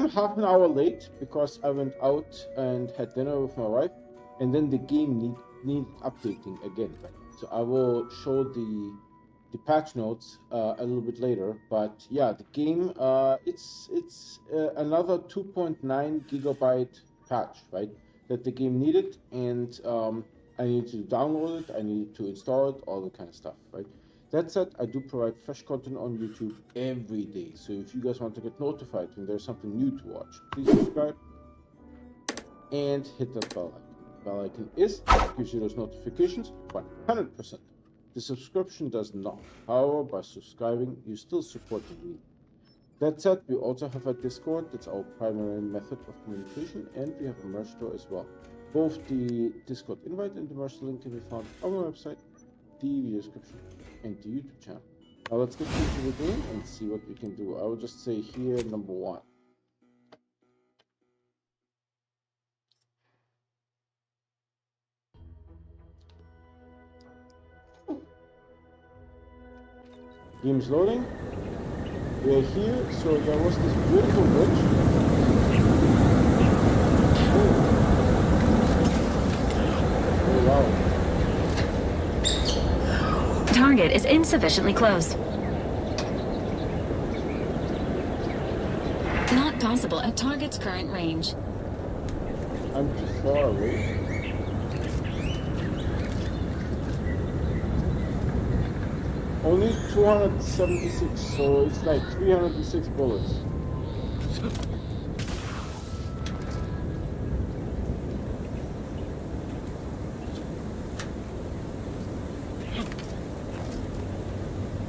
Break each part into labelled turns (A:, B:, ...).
A: am half an hour late because I went out and had dinner with my wife, and then the game needs updating again. Right? So I will show the patch notes a little bit later. But yeah, the game it's another 2.9 gigabyte patch, right? That the game needed, and I need to download it, I need to install it, all the kind of stuff, right? That said, I do provide fresh content on YouTube every day. So if you guys want to get notified when there's something new to watch, please subscribe and hit that bell icon. Bell icon gives you those notifications 100%. The subscription does not. However, by subscribing, you still supporting me. That said, we also have a Discord. That's our primary method of communication, and we have a merch store as well. Both the Discord invite and the merch link can be found on our website, the video description, and the YouTube channel. Now let's get into the game and see what we can do. I will just say here, number 1. Game is loading. We are here, so there was this beautiful bridge. Oh wow.
B: Target is insufficiently close. Not possible at target's current range.
A: I'm too far away. Only 276, so it's like 306 bullets.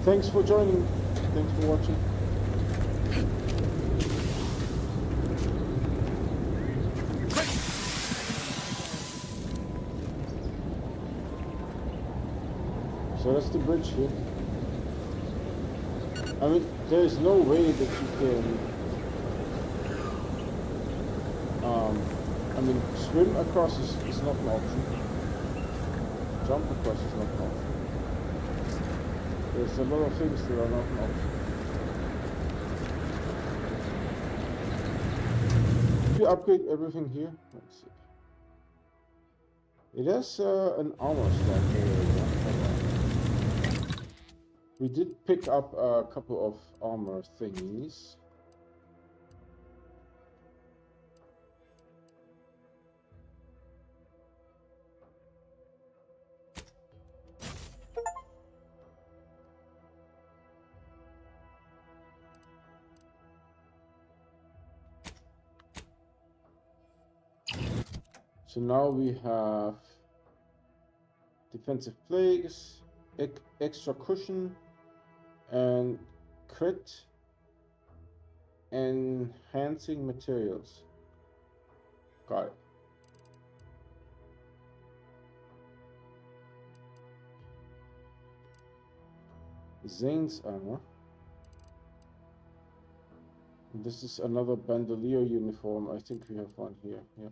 A: Thanks for joining. Thanks for watching. So that's the bridge here. I mean, there's no way that you can, I mean, swim across is not an option. Jump across is not an option. There's a lot of things that are not an option. If you upgrade everything here, let's see. It has an armor stand here. We did pick up a couple of armor thingies. So now we have defensive plagues, extra cushion, and crit enhancing materials. Got it. Zane's armor. This is another bandolier uniform. I think we have one here. Yeah.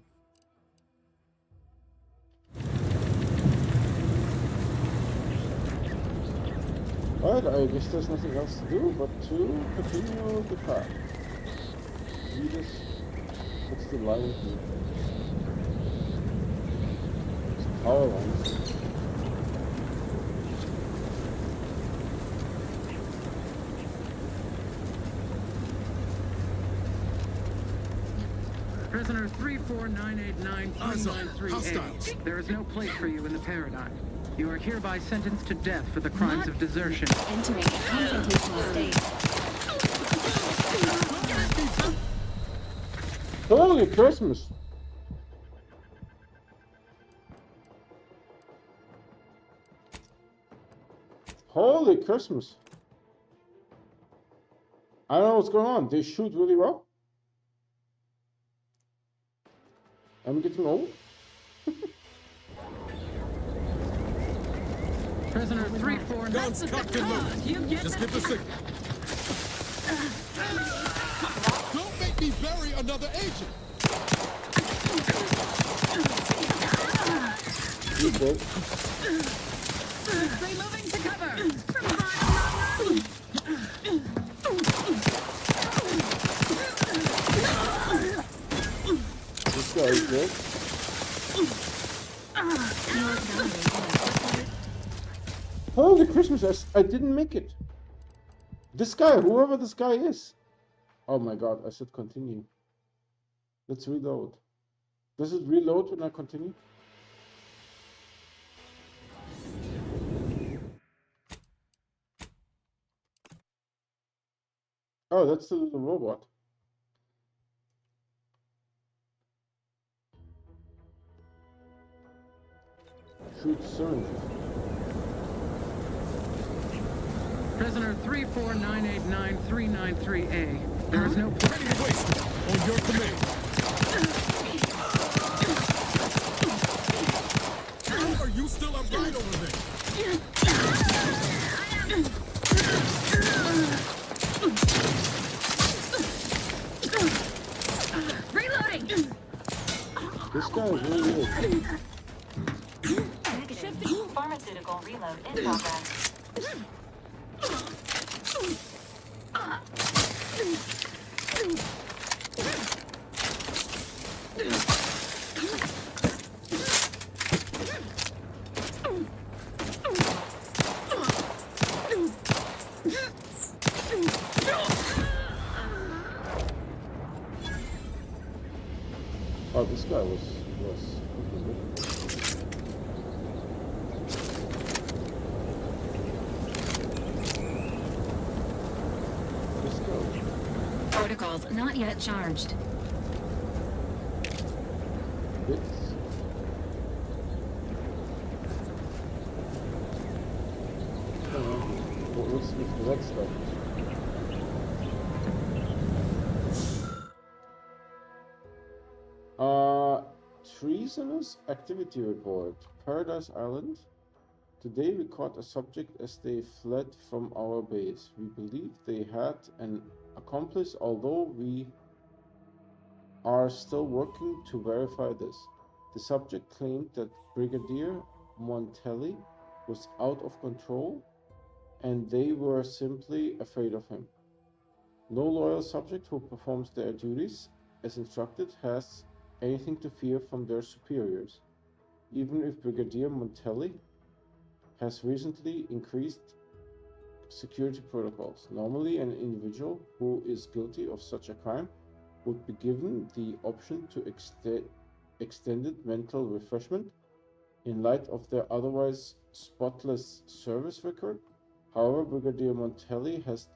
A: Alright, I guess there's nothing else to do but to continue the path. What's the line here? It's power lines.
C: Prisoner 34989-393A. There is no place for you in the paradigm. You are hereby sentenced to death for the crimes of desertion.
B: Entering a confrontational state.
A: Holy Christmas! Holy Christmas! I don't know what's going on. They shoot really well. I'm getting old.
C: Prisoner 349.
D: Guns cocked and loaded. Just give the signal. Don't make me bury another agent.
A: You good?
C: Stay moving to cover.
A: guy is dead. Holy Christmas, I didn't make it. This guy, whoever this guy is. Oh my god, I said continue. Let's reload. Does it reload when I continue? Oh, that's the little robot. Shoot syringes.
C: Prisoner 34989-393A. There is no
D: Ready to waste. On your command. How are you still upright over there?
B: Reloading!
A: This guy is really weird.
B: Negative. Pharmaceutical reload in progress.
A: Oh, this guy was Let's go.
B: Protocols not yet charged.
A: Bits. What's with the red stuff? Treasonous activity report. Paradise Island. Today we caught a subject as they fled from our base. We believe they had an accomplice, although we are still working to verify this. The subject claimed that Brigadier Montelli was out of control and they were simply afraid of him. No loyal subject who performs their duties as instructed has anything to fear from their superiors, even if Brigadier Montelli has recently increased security protocols. Normally, an individual who is guilty of such a crime would be given the option to extended mental refreshment in light of their otherwise spotless service record. However, Brigadier Montelli has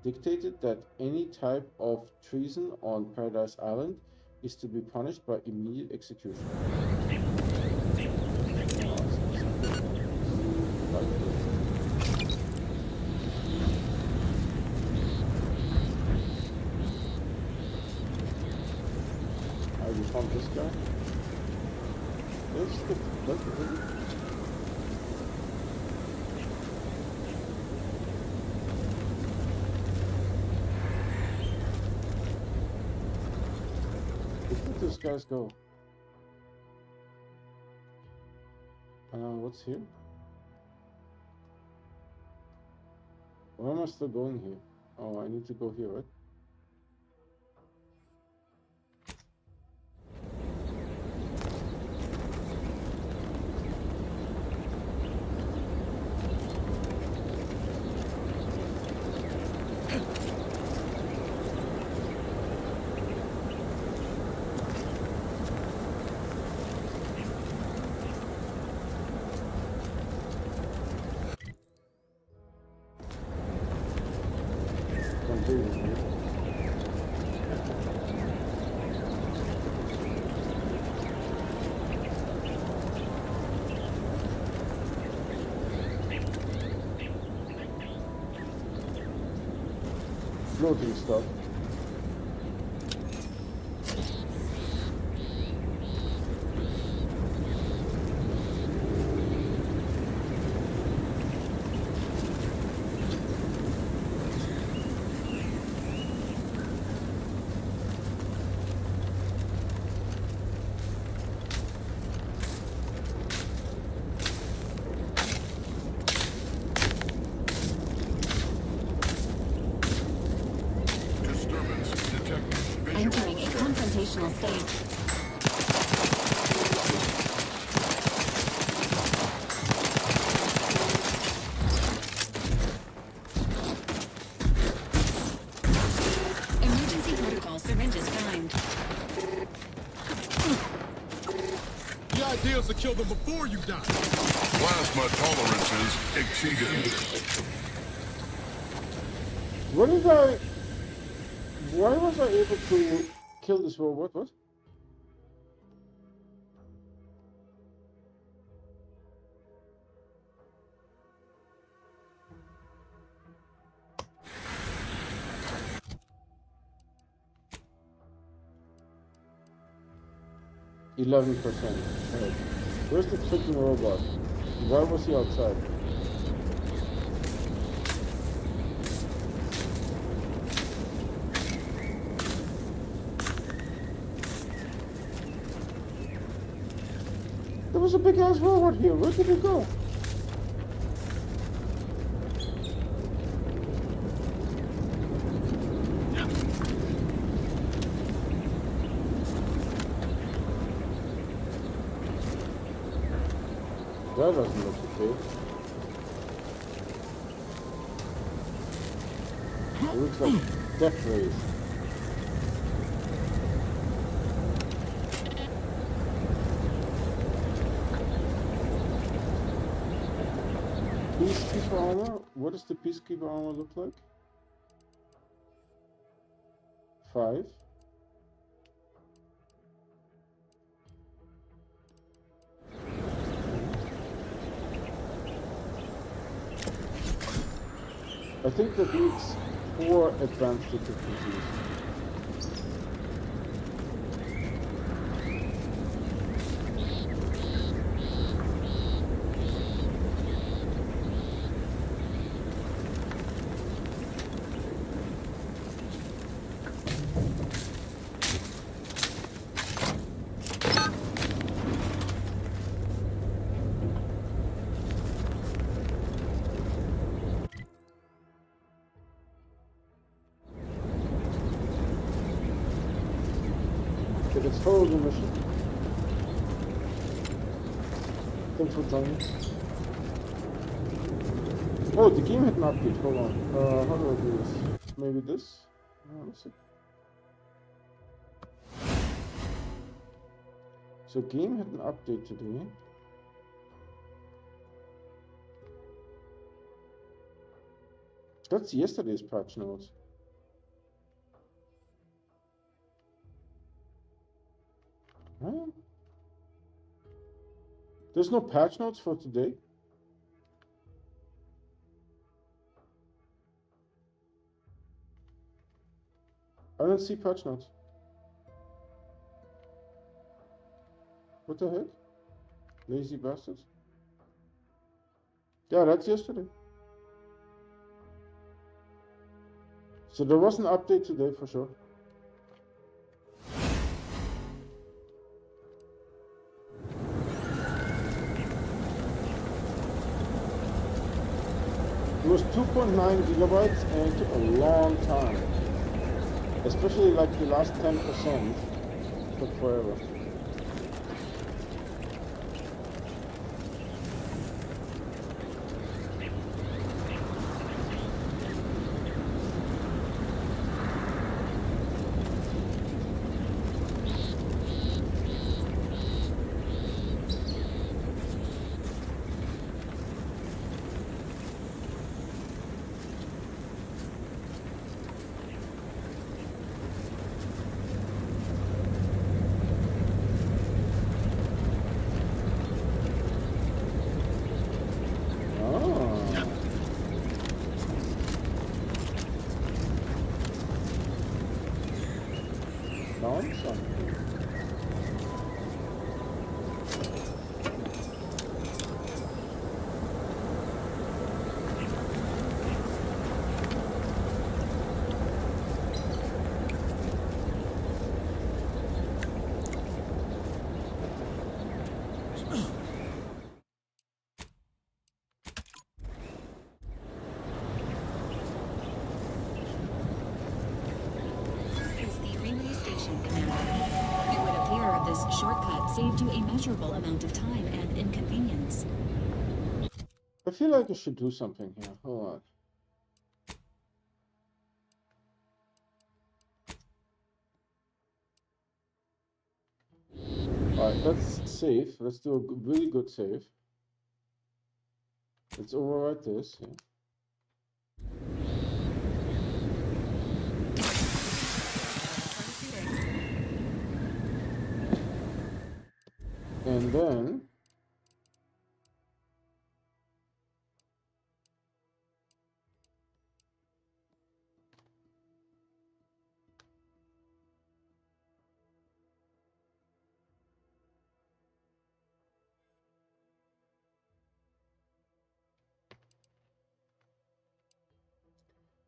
A: dictated that any type of treason on Paradise Island is to be punished by immediate execution. We found this guy. There's the blood, really? Where did those guys go? What's here? Where am I still going here? Oh, I need to go here, right? Floating stuff.
B: gravitational state. Emergency protocol syringes primed.
D: The idea is to kill them before you die.
E: Plasma tolerances exceeded.
A: Why was I able to kill this robot? What? %. Right. Where's the freaking robot? Why was he outside? There was a big ass robot here. Where did it go? That doesn't look okay. It looks like death rays. Peacekeeper armor? What does the peacekeeper armor look like? 5. I think that needs 4 advanced difficulties. Let's follow the mission. Thanks for joining. Oh, the game had an update. Hold on. How do I do this? Maybe this? Let's see. So game had an update today. That's yesterday's patch notes. Huh? There's no patch notes for today? I don't see patch notes. What the heck? Lazy bastards. Yeah, that's yesterday. So there was an update today for sure. It was 2.9 gigabytes and it took a long time. Especially like the last 10% took forever. Found something.
B: Is the relay station, Commander. saved you a measurable amount of time and inconvenience.
A: I feel like I should do something here. Hold on. Alright, let's save. Let's do a really good save. Let's overwrite this. Yeah. And then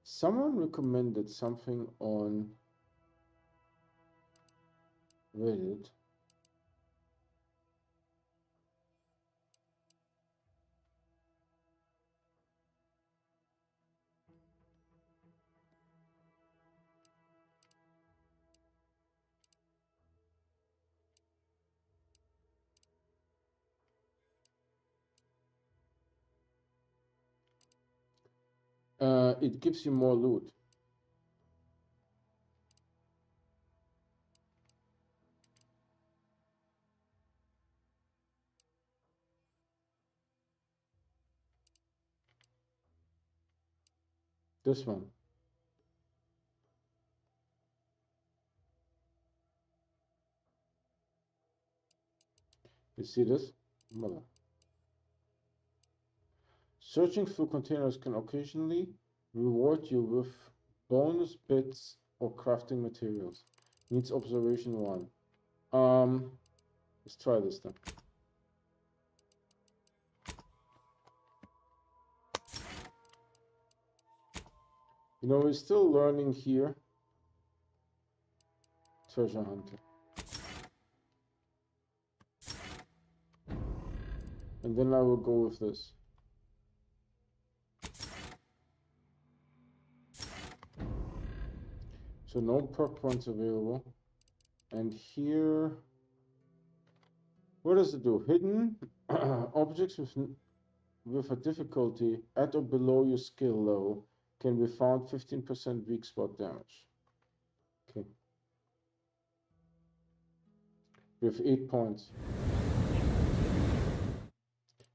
A: someone recommended something on Reddit. It gives you more loot. This one. You see this? Mother. Searching through containers can occasionally reward you with bonus bits or crafting materials. Needs observation 1. Let's try this then. You know, we're still learning here. Treasure hunter. And then I will go with this. So no perk points available. And here, what does it do? Hidden objects with a difficulty at or below your skill level can be found 15% weak spot damage. Okay. We have 8 points.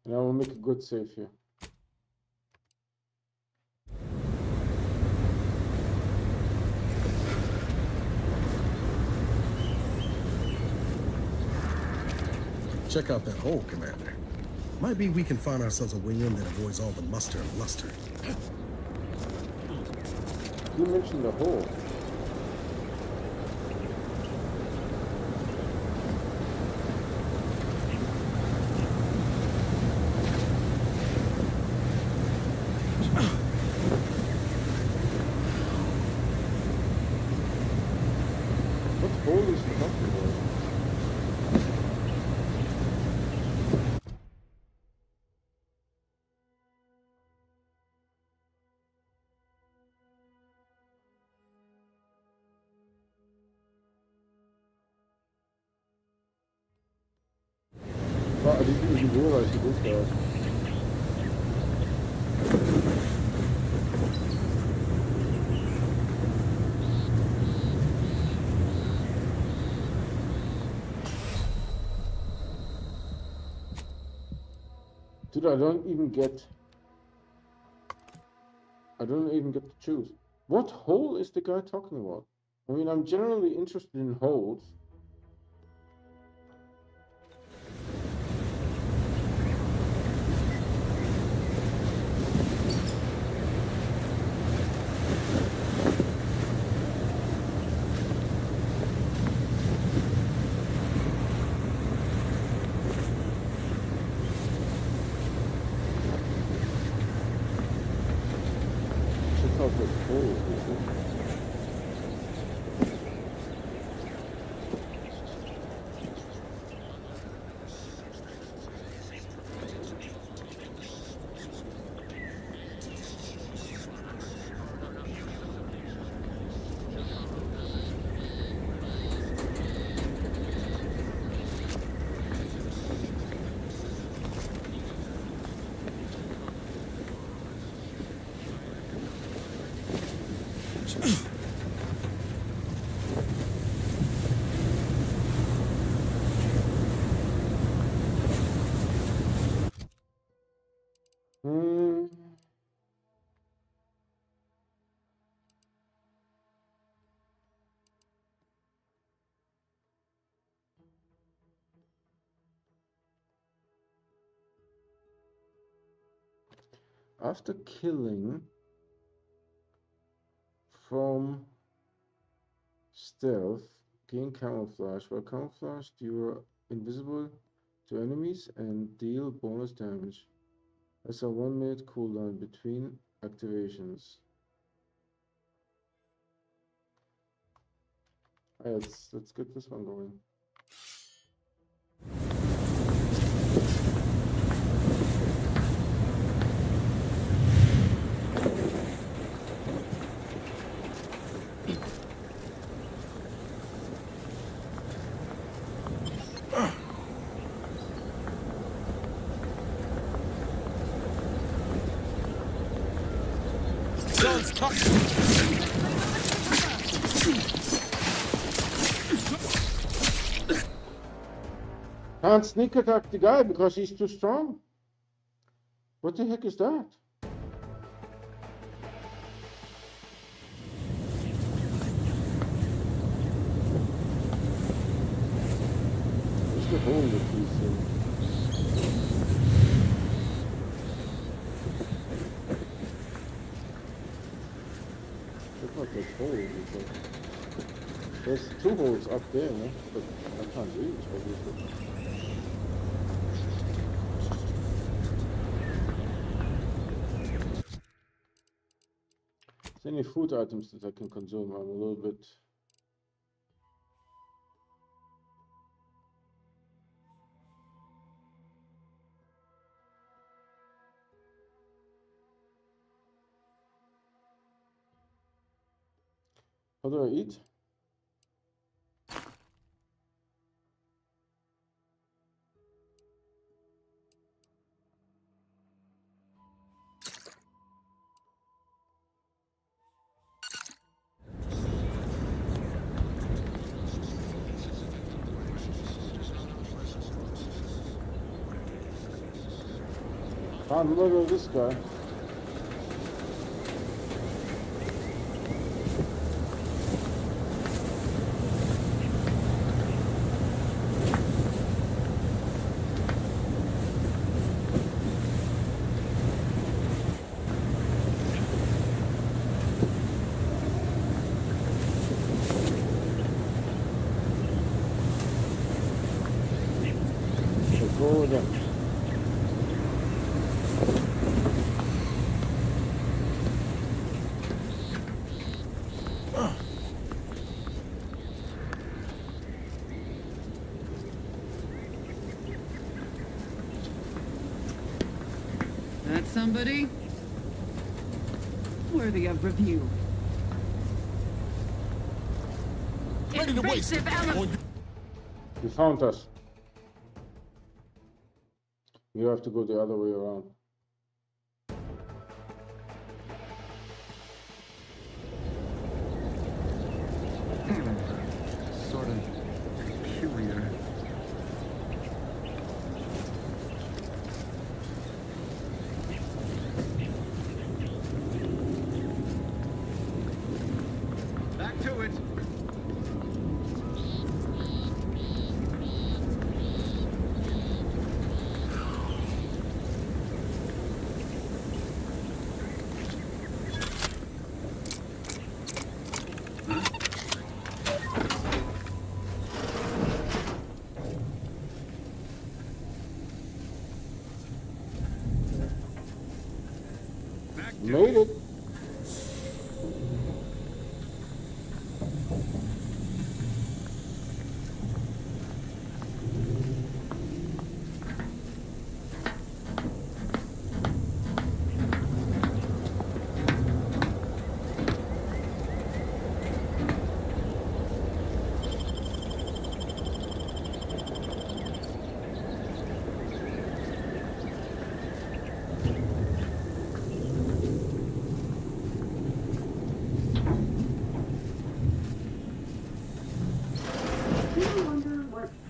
A: And I will make a good save here.
F: Check out that hole, Commander. Might be we can find ourselves a way in that avoids all the muster and luster.
A: You mentioned the hole. What hole is he talking about? Well, I didn't even realize he did that. Dude, I don't even get to choose. What hole is the guy talking about? I mean, I'm generally interested in holes. Check out this hole. After killing from stealth, gain camouflage. While camouflaged, you are invisible to enemies and deal bonus damage. There's a 1-minute cooldown between activations. Alright, let's get this one going.
D: Sun's coming.
A: Can't sneak attack the guy because he's too strong. What the heck is that? What's the hole that he's in? Check out that hole because there's 2 holes up there, no? But I can't reach, obviously. Is there any food items that I can consume? I'm a little bit... How do I eat? Can't murder this guy. So go with them.
C: That's somebody worthy of review.
D: Ready to waste it on you.
A: You found us. You have to go the other way around.
C: Sort of peculiar. Back to it.
A: Made it.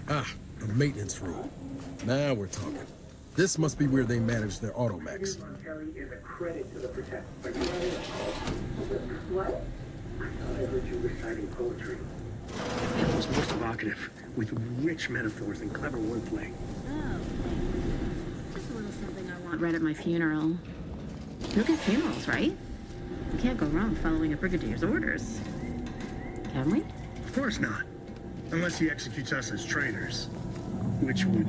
F: Ah, a maintenance room. Now we're talking. This must be where they manage their automechs.
G: Is a credit to the Protect. Are you what? I thought I heard you reciting poetry. It was most evocative, with rich metaphors and clever wordplay.
B: Oh. Just a little something I want read at my funeral.
H: You'll get funerals, right? We can't go wrong following a brigadier's orders. Can we?
G: Of course not. Unless he executes us as traitors. Which would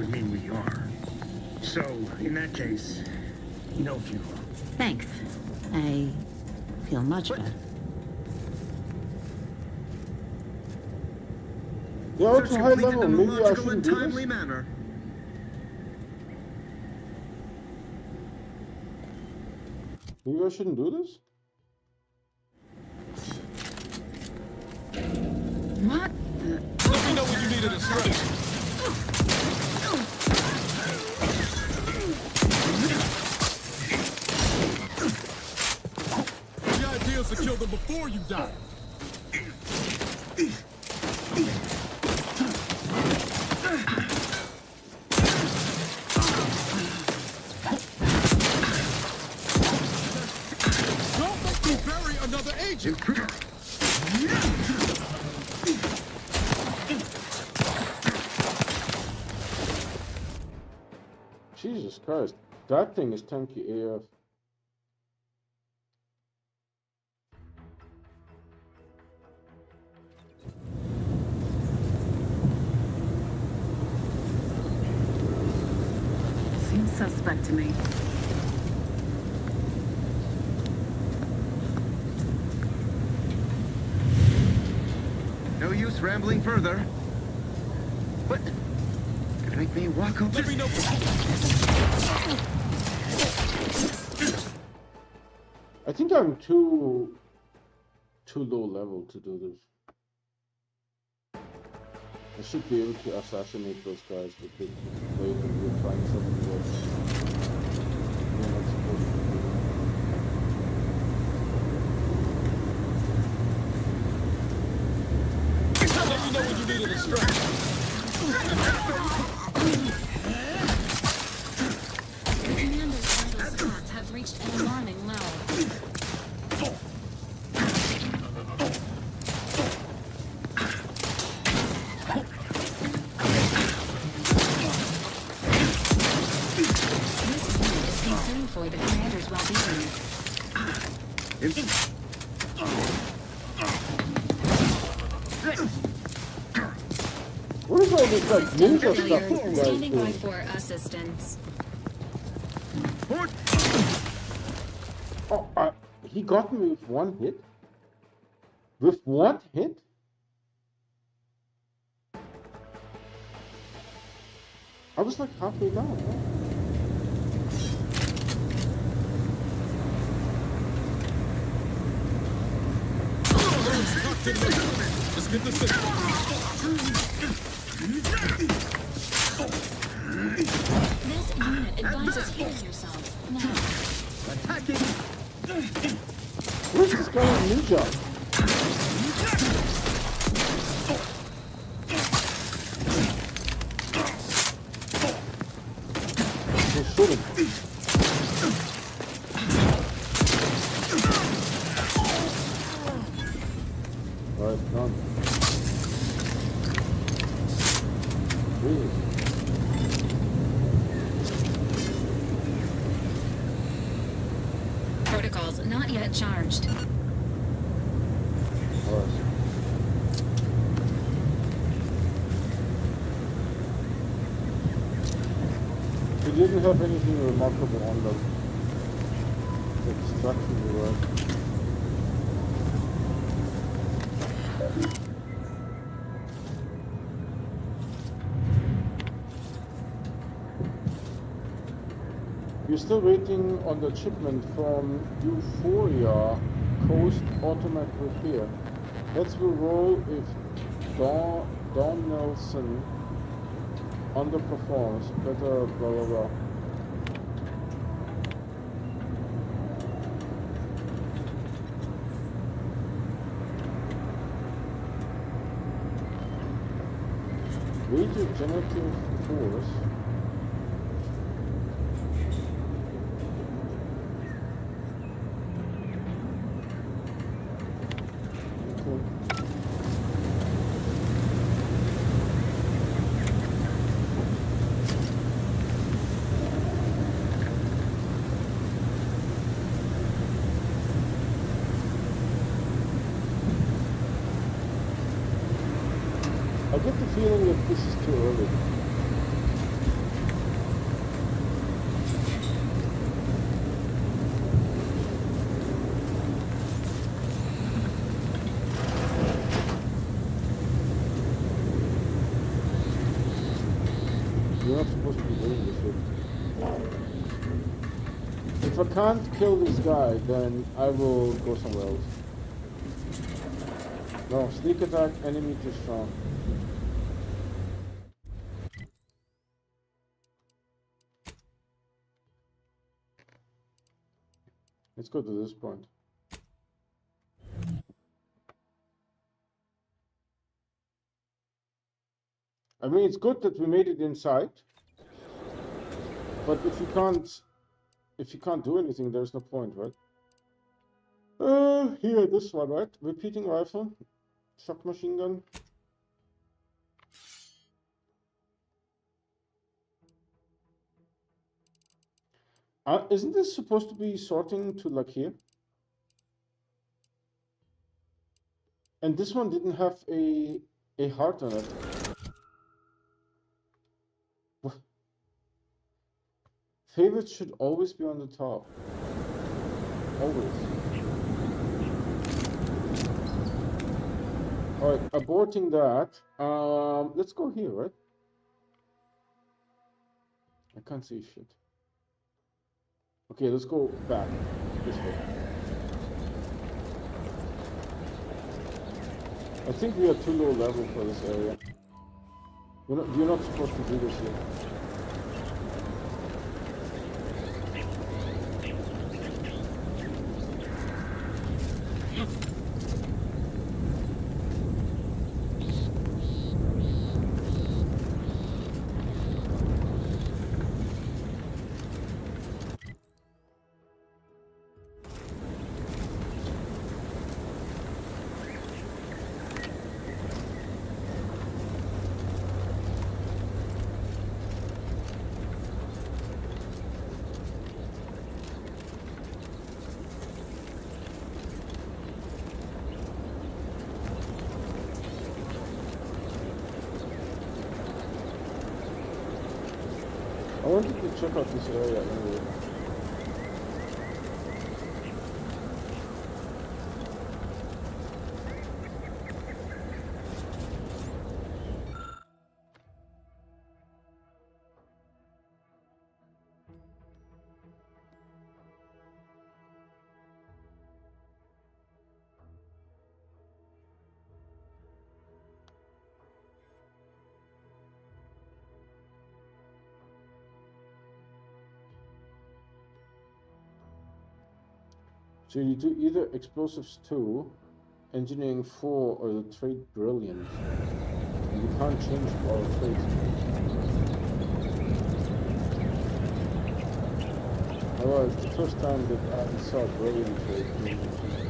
G: mean we are. So, in that case, no funeral.
H: Thanks. I feel much better.
A: Yeah, also high level. Maybe I shouldn't do this.
F: manner.
A: Maybe I shouldn't do this.
H: What the?
D: Let me know when you needed a stretch. The idea is to kill them before you die. Don't make me bury another agent.
A: Jesus Christ, that thing is tanky AF.
H: Seems suspect to me.
I: No use rambling further. What? Gonna make me walk over?
D: Let me know.
A: I think I'm too low level to do this. I should be able to assassinate those guys with the way that we're trying something else. We're not supposed to do
D: Let me know when you needed a stretch.
B: Commander's vital stats have reached an alarming low. This unit is concerned for the commander's well-being.
A: What is all this like ninja stuff
B: Failure.
A: that you guys
B: Standing by
A: do?
B: for assistance.
A: Oh, he got me with one hit? With one hit? I was like halfway down. Huh?
D: Just get the signal.
B: This unit advises healing yourself. Now.
I: Attacking!
A: Where's this guy in ninja? They shoot him. Alright, done. Really?
B: Protocols not yet charged.
A: Alright. We didn't have anything remarkable on the extraction we were. We're still waiting on the shipment from Euphoria Coast Automatic Repair. Let's roll if Don Nelson underperforms. Better blah blah blah. Radio generative force. I get the feeling that this is too early. You're not supposed to be doing this shit. If I can't kill this guy, then I will go somewhere else. No, sneak attack, enemy too strong. Let's go to this point. I mean, it's good that we made it inside, but if you can't do anything, there's no point, right? Here, this one, right? Repeating rifle, shock machine gun. Isn't this supposed to be sorting to like here? And this one didn't have a heart on it. Favorites should always be on the top. Always. Alright, aborting that. Let's go here, right? I can't see shit. Okay, let's go back. This way. I think we are too low level for this area. You're not supposed to do this here. I wanted to check out this area anyway. So you do either explosives 2, engineering 4, or the trade brilliant. And you can't change all trades. However, it's the first time that I saw brilliant trade being mentioned.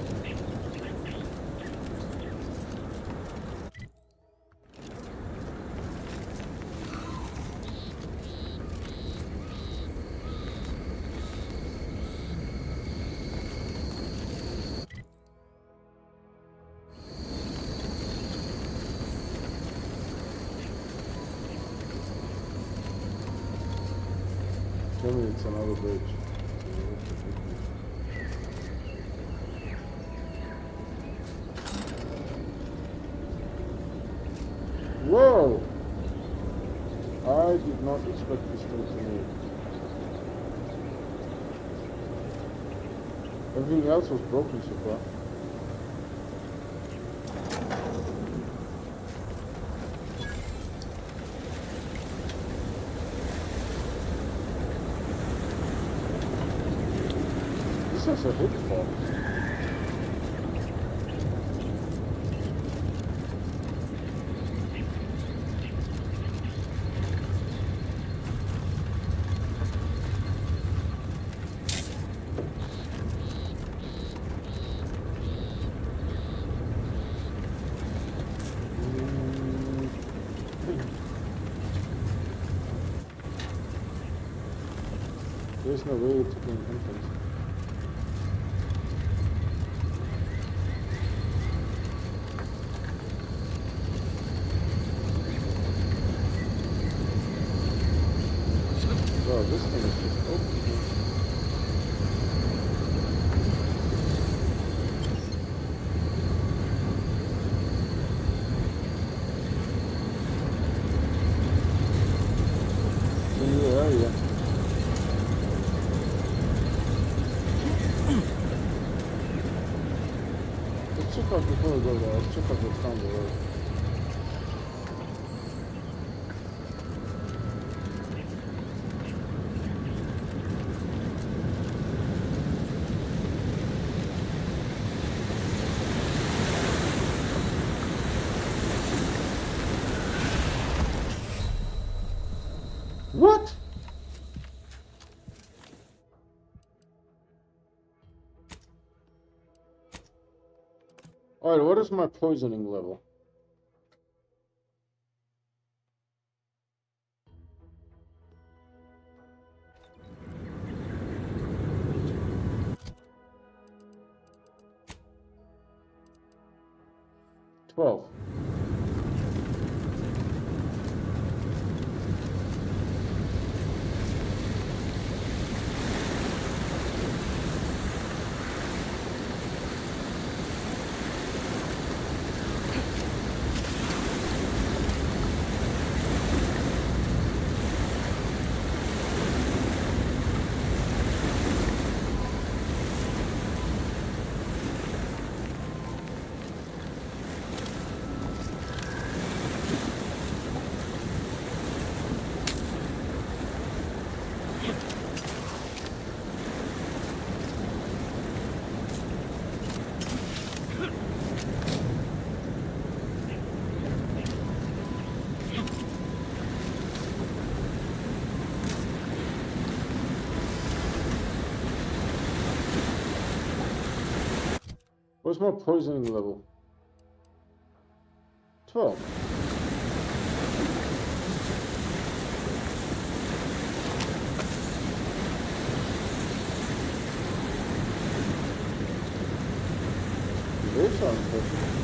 A: Tell me it's another bridge. Whoa! I did not expect this thing to move. Everything else was broken so far. This has a hit fall. There's no way to get an entrance. it's down the road. What? Alright, what is my poisoning level? $12. What's my poisoning level? 12. Very sounds perfect.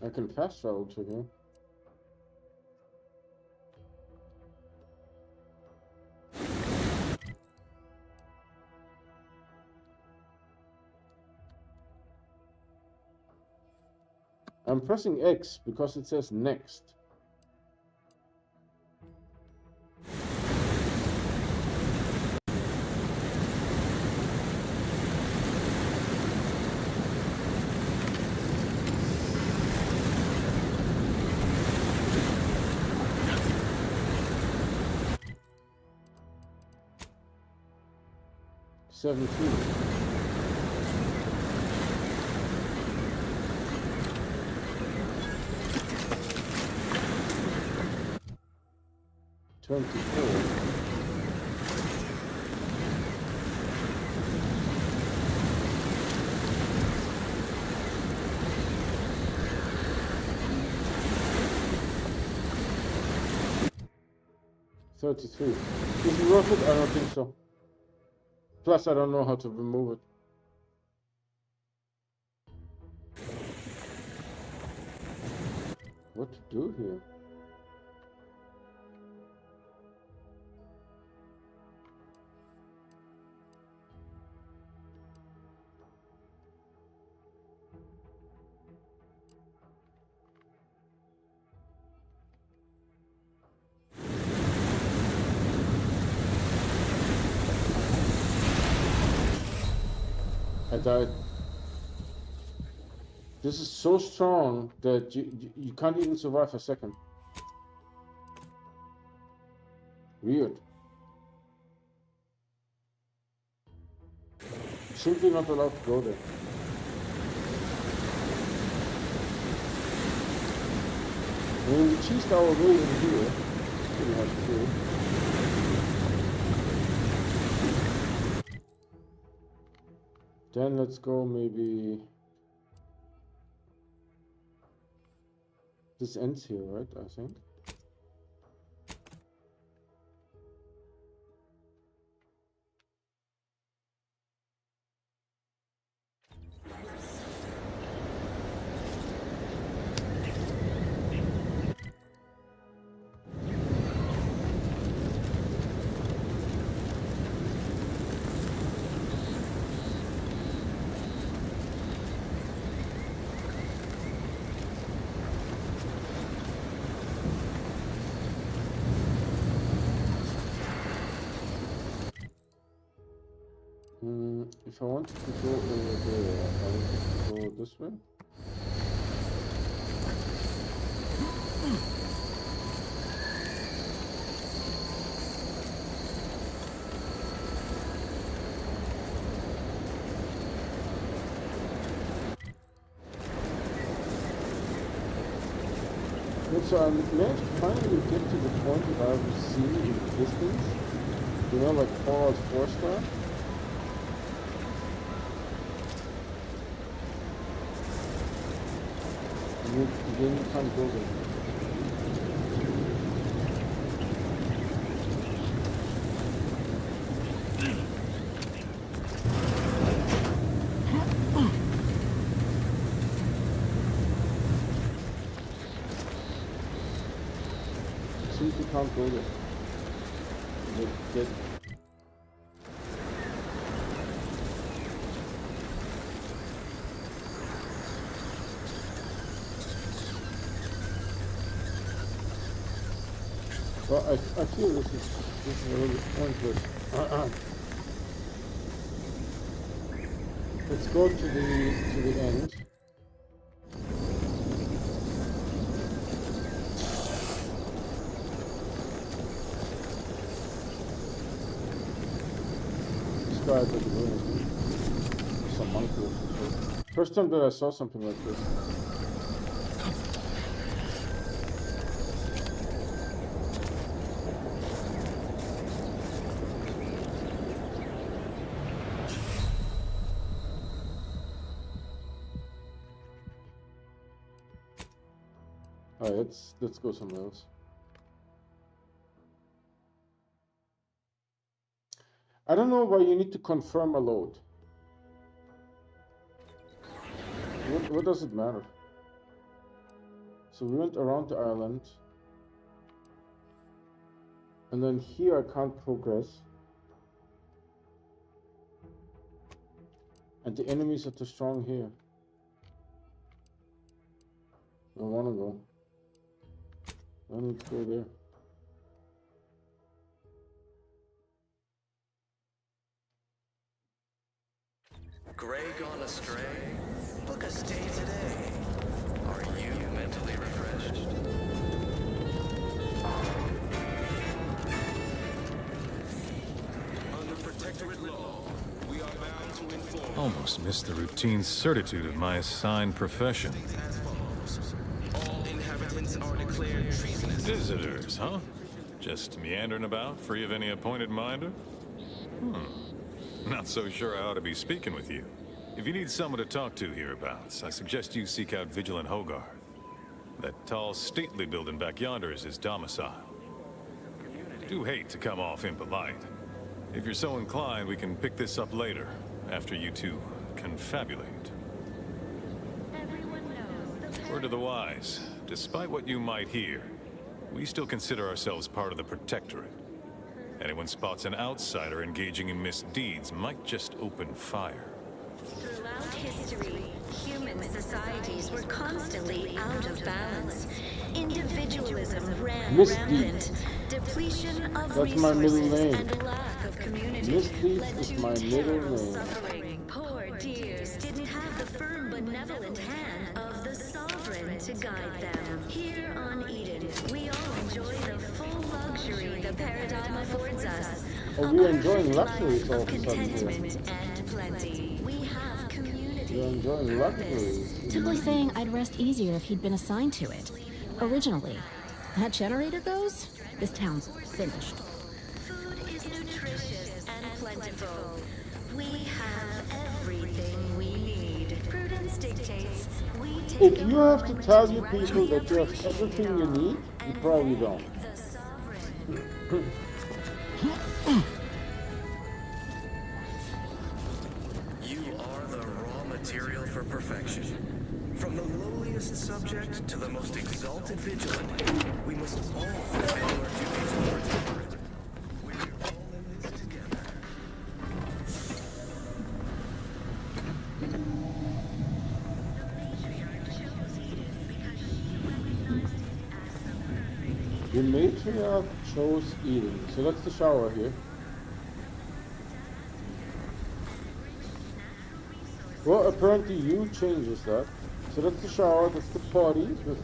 A: I can fast travel to here. I'm pressing X because it says next. $17. $24. $33. Is it worth it? I don't think so. Plus, I don't know how to remove it. What to do here? I died. This is so strong that you can't even survive a second. Weird. Simply not allowed to go there. I mean, we cheesed our way in here. It's pretty hard to do. Then let's go maybe... This ends here, right? I think. if I wanted to go over there, I would go this way. So I managed to finally get to the point that I was seeing in the distance. You know, like Fallout 4 star. And then you can't go there. You can't go there. Get well, I feel this is a little pointless. Let's go to the end. Some monkey or something. First time that I saw something like this. Alright, let's go somewhere else. I don't know why you need to confirm a load. What does it matter? So we went around the island. And then here I can't progress. And the enemies are too strong here. I don't wanna go. I need to go there.
J: Gray gone astray? Book a stay today. Are you mentally refreshed?
E: Under protectorate law, we are bound to inform.
K: Almost missed the routine certitude of my assigned profession.
J: As follows. All inhabitants are declared treasonous.
K: Visitors, huh? Just meandering about, free of any appointed minder? Not so sure I ought to be speaking with you. If you need someone to talk to hereabouts, I suggest you seek out Vigilant Hogarth. That tall, stately building back yonder is his domicile. Do hate to come off impolite. If you're so inclined, we can pick this up later, after you two confabulate. Word to the wise, despite what you might hear, we still consider ourselves part of the Protectorate. Anyone spots an outsider engaging in misdeeds might just open fire.
L: Throughout history, human societies were constantly out of balance. Individualism ran rampant. Depletion of resources and a lack of community led to terrible suffering. Poor dears didn't have the firm, benevolent hand of the sovereign to guide them. Here on Eden, we all enjoy the full luxury the paradigm affords us.
A: Oh, we're enjoying luxuries all of a sudden here.
L: And plenty. We have community.
A: We're enjoying luxuries.
B: Simply saying I'd rest easier if he'd been assigned to it. Originally. That generator goes, this town's finished.
L: Food is nutritious and plentiful. We have everything we need. Prudence dictates we take
A: If you have to tell your people that you have everything you need, you probably don't.
J: You are the raw material for perfection. From the lowliest subject to the most exalted vigilant, we must all fulfill our duty towards it. We're all in this together.
A: The matriarch chose Eden. So that's the shower here. Well, apparently you changes that. So that's the shower, that's the potty with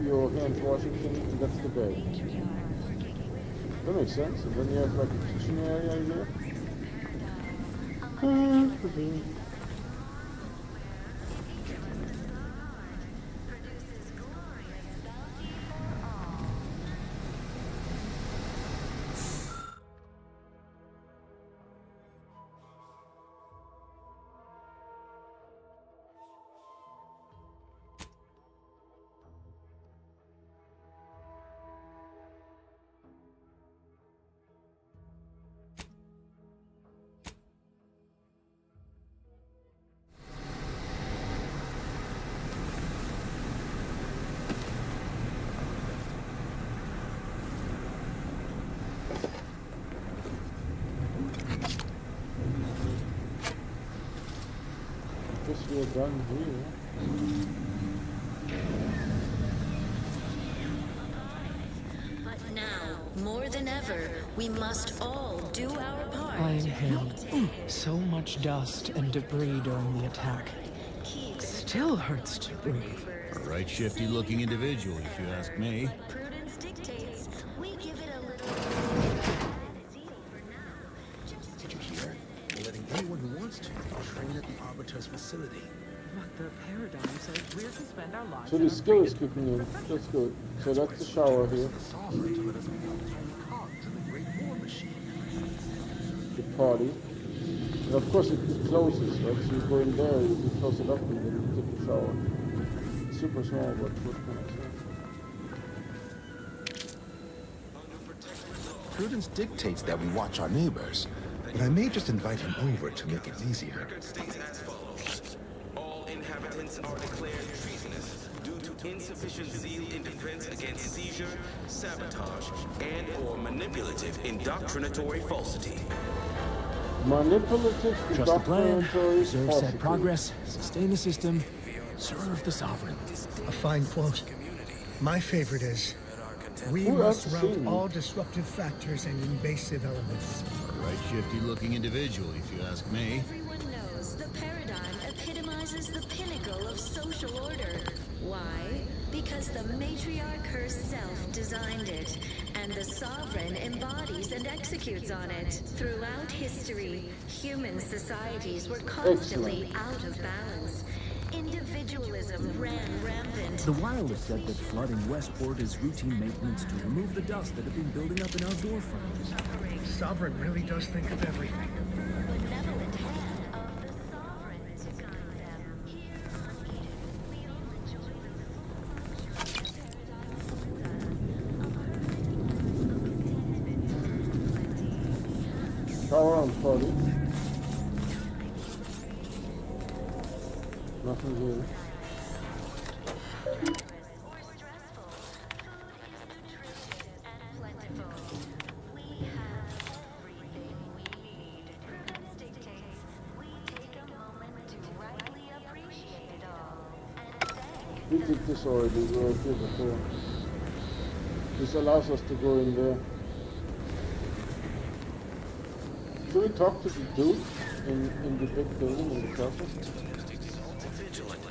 A: your hands washing thing, and that's the bed. That makes sense. And then you have like a kitchen area here. Guess we're done here.
L: But now, more than ever, we must all do our part.
M: I inhaled so much dust and debris during the attack. It still hurts to breathe.
N: A right shifty looking individual, if you ask me.
L: Prudence dictates we give it a little.
F: Did you hear? We're letting anyone who wants to train at the Arbiter's facility.
C: But the paradigm says we're to spend our lives.
A: So the skill is kicking in. That's good. So that's the shower here. The party. And of course it closes, right? So you go in there, you close it up, and then you take a shower. It's super small, but what can I say?
N: Prudence dictates that we watch our neighbors, but I may just invite him over to make it easier.
J: All inhabitants are declared treasonous due to insufficient zeal in defense against seizure, sabotage, and/or manipulative indoctrinatory falsity.
A: Manipulative,
M: Trust the plan,
A: indoctrinatory
M: observe
A: falsity.
M: set progress, sustain the system, serve the sovereign.
O: A fine quote. My favorite is, we
A: Who
O: must
A: else
O: rout
A: seen?
O: all disruptive factors and invasive elements.
N: A right shifty looking individual, if you ask me.
L: Everyone knows the paradigm epitomizes the pinnacle of social order. Why? Because the matriarch herself designed it, and the sovereign embodies and executes on it. Throughout history, human societies were constantly out of balance. Individualism ran rampant.
P: The wireless said that flooding Westport is routine maintenance to remove the dust that had been building up in our door frames.
O: Sovereign really does think of everything.
L: Benevolent hand of the sovereign to guide them. Here on Eden, we all enjoy the
A: Shower on party. Nothing here. We did this already, we were here before. This allows us to go in there. Should we talk to the dude in the big building in the castle?
J: Vigilant.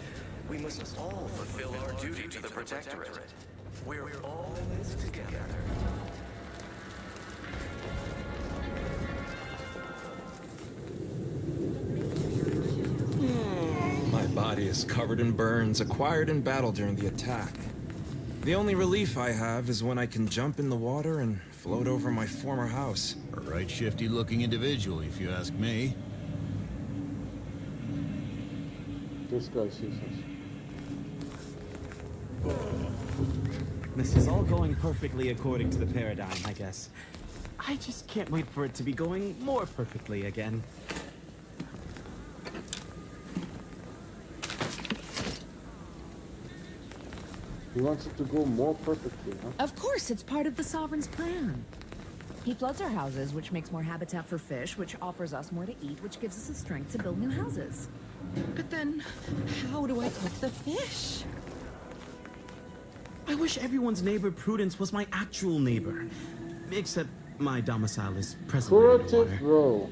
J: We must all fulfill our duty to the Protectorate. We're all in this together.
Q: My body is covered in burns acquired in battle during the attack. The only relief I have is when I can jump in the water and float over my former house.
N: A right shifty looking individual, if you ask me.
A: This guy sees us.
P: This is all going perfectly according to the paradigm, I guess. I just can't wait for it to be going more perfectly again.
A: He wants it to go more perfectly, huh?
R: Of course, it's part of the Sovereign's plan. He floods our houses, which makes more habitat for fish, which offers us more to eat, which gives us the strength to build new houses.
M: But then, how do I cook the fish?
P: I wish everyone's neighbor Prudence was my actual neighbor. Except my domicile is presently underwater.
A: Curative row.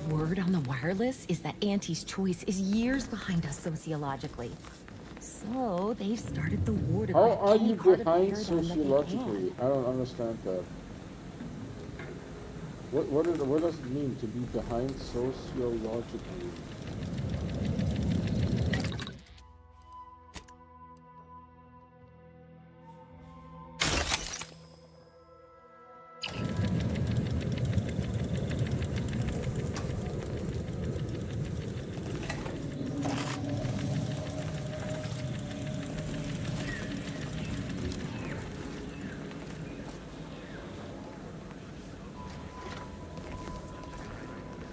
R: Word on the wireless is that Auntie's choice is years behind us sociologically. So they've started the war to
A: How
R: grab
A: are
R: any
A: you
R: part of the
A: behind
R: paradigm that they
A: sociologically?
R: can.
A: I don't understand that. What does it mean to be behind sociologically?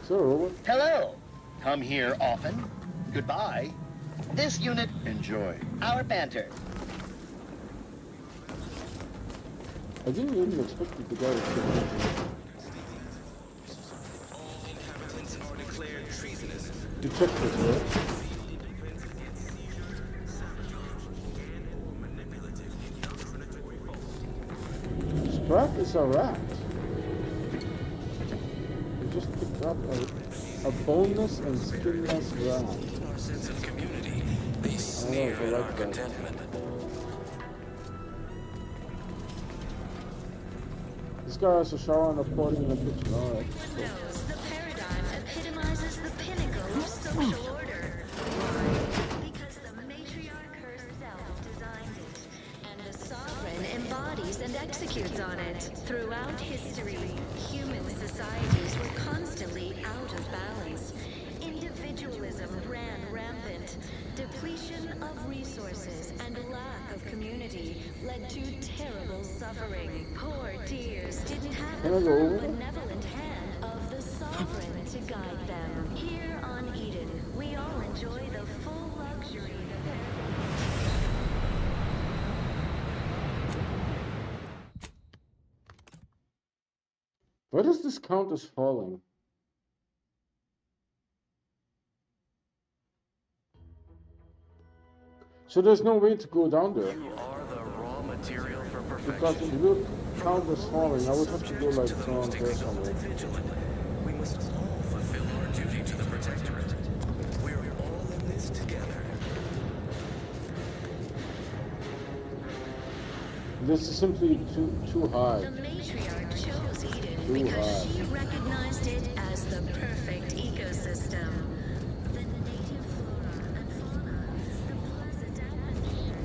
A: So,
S: hello. Come here often. Goodbye. This unit, enjoy our banter.
A: I didn't even expect you to go to detectives, right? Scrap is a rat. We just picked up a boneless and skinless rat.
J: Our sense of community. They
A: I
J: sneer
A: don't
J: at
A: know
J: our
A: if I like that.
J: contentment.
A: This guy has a shower and a pot in the kitchen. Alright.
L: Knows the paradigm epitomizes the pinnacle of social order. Because the matriarch herself designed it, and the sovereign embodies and executes on it. Throughout history, human societies were constantly out of balance. Individualism ran rampant. Depletion of resources and lack of community led to terrible suffering. Poor dears didn't have the firm, benevolent hand of the sovereign to guide them. Here on Eden, we all enjoy the full luxury
A: Where does this count as falling? So there's no way to go down there.
J: You are the raw material for perfection.
A: Because it will count as falling. I would have to go like down there somewhere.
J: We must all fulfill our duty to the Protectorate. We're all in this together.
A: This is simply too high.
L: The matriarch chose Eden
A: Too
L: because
A: high.
L: she recognized it as the perfect ecosystem. The native flora and fauna, the pleasant atmosphere.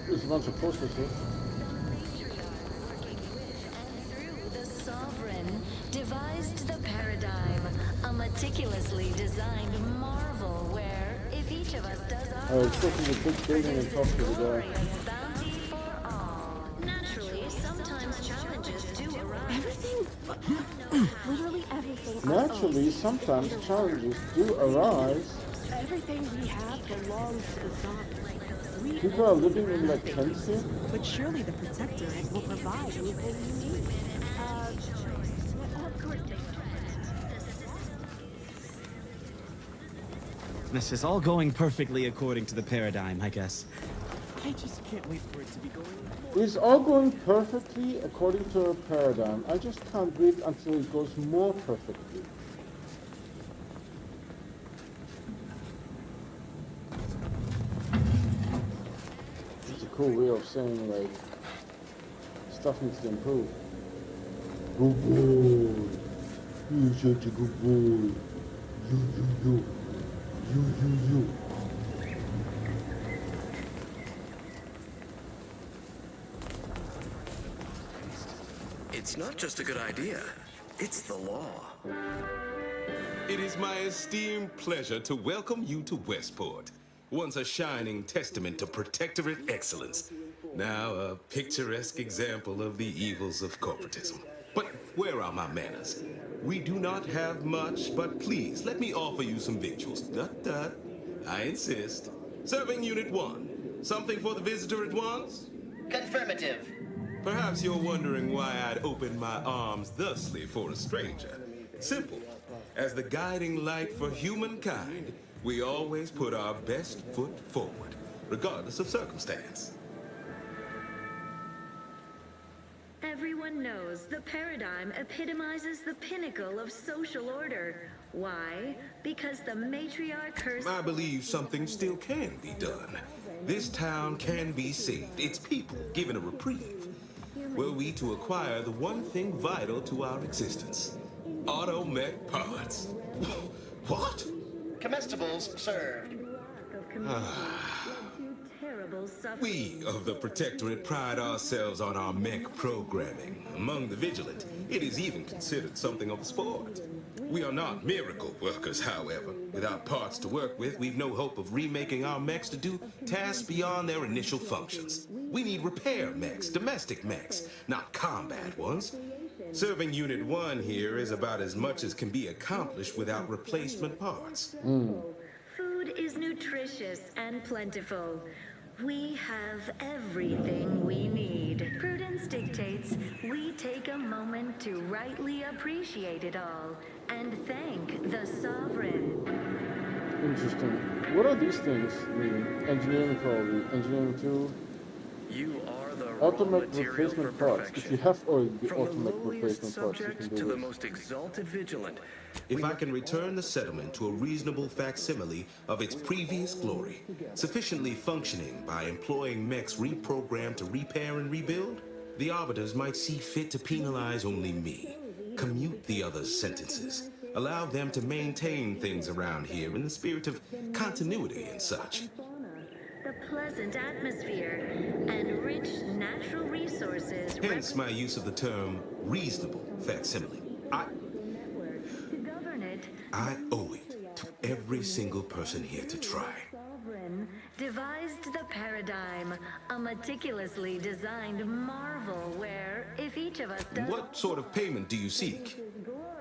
A: There's a bunch of posters here.
L: The sovereign devised the paradigm, a meticulously designed marvel where, if each of us does our
A: Alright, let's go to the big building and talk to the guy.
L: bounty for all. Naturally, sometimes challenges do arise.
B: Literally everything.
A: Naturally, sometimes challenges do arise.
T: Everything we have belongs to the sovereign.
A: People are living in like tents here.
T: But surely the Protectorate will provide anything you need.
P: This is all going perfectly according to the paradigm, I guess. I just can't wait for it to be going.
A: It's all going perfectly according to a paradigm. I just can't wait until it goes more perfectly. It's a cool way of saying like stuff needs to improve. Good boy. You're such a good boy. You.
J: It's not just a good idea, it's the law.
E: It is my esteemed pleasure to welcome you to Westport, once a shining testament to Protectorate excellence, now a picturesque example of the evils of corporatism. But where are my manners? We do not have much, but please, let me offer you some victuals. Dut. I insist. Serving Unit 1. Something for the visitor at once?
S: Confirmative.
E: Perhaps you're wondering why I'd open my arms thusly for a stranger. Simple. As the guiding light for humankind, we always put our best foot forward, regardless of circumstance.
L: Everyone knows the paradigm epitomizes the pinnacle of social order. Why? Because the matriarch cursed...
E: I believe something still can be done. This town can be saved, its people given a reprieve. Were we to acquire the one thing vital to our existence. Automech parts. What?
S: Comestibles served.
E: We of the Protectorate pride ourselves on our mech programming. Among the vigilant, it is even considered something of a sport. We are not miracle workers, however. Without parts to work with, we've no hope of remaking our mechs to do tasks beyond their initial functions. We need repair mechs, domestic mechs, not combat ones. Serving Unit 1 here is about as much as can be accomplished without replacement parts.
L: Food is nutritious and plentiful. We have everything we need. Prudence dictates we take a moment to rightly appreciate it all and thank the sovereign.
A: Interesting. What are these things? The engineering probably. Engineering 2.
J: You are the
A: Automech replacement parts. If you have already the automech replacement parts, you can do
J: to the
A: this.
J: most exalted vigilant.
E: If I can return the settlement to a reasonable facsimile of its previous glory, sufficiently functioning by employing mechs reprogrammed to repair and rebuild, the arbiters might see fit to penalize only me, commute the others' sentences, allow them to maintain things around here in the spirit of continuity and such.
L: The pleasant atmosphere and rich natural resources.
E: Hence my use of the term reasonable facsimile. I owe it to every single person here to try.
L: Sovereign devised the paradigm, a meticulously designed marvel where, if each of us does...
E: What sort of payment do you seek?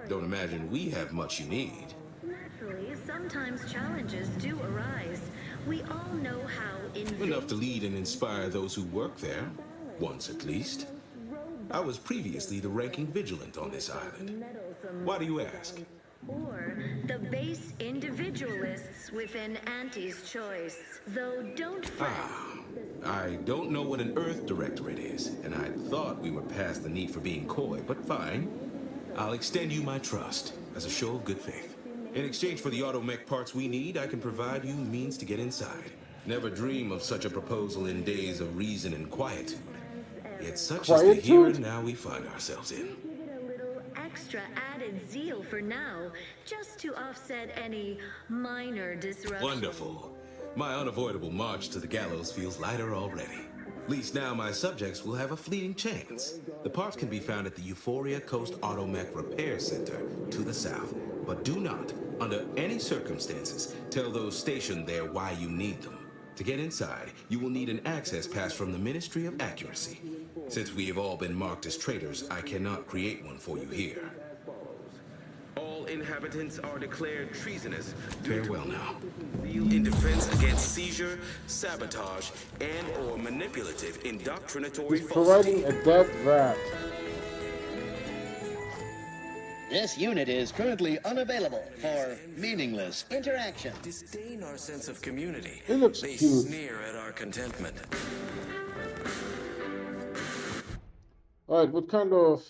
E: Don't imagine we have much you need.
L: Naturally, sometimes challenges do arise. We all know how...
E: Enough to lead and inspire those who work there, once at least. I was previously the ranking vigilant on this island. Why do you ask?
L: Or the base individualists within Auntie's choice. Though don't fret.
E: I don't know what an Earth Directorate is, and I thought we were past the need for being coy, but fine. I'll extend you my trust as a show of good faith. In exchange for the automech parts we need, I can provide you means to get inside. Never dream of such a proposal in days of reason and quietude. Yet such is the here and now we find ourselves in.
L: Extra added zeal for now, just to offset any minor disruption.
E: Wonderful. My unavoidable march to the gallows feels lighter already. At least now my subjects will have a fleeting chance. The parts can be found at the Euphoria Coast Automech Repair Center to the south, but do not, under any circumstances, tell those stationed there why you need them. To get inside, you will need an access pass from the Ministry of Accuracy. Since we have all been marked as traitors, I cannot create one for you here. All inhabitants are declared treasonous. Farewell now. In defense against seizure, sabotage, and/or manipulative indoctrinatory
A: He's providing a dead rat.
S: This unit is currently unavailable for meaningless interaction.
J: Disdain our sense of community.
A: It looks
J: they
A: cute.
J: sneer at our contentment.
A: Alright, what kind of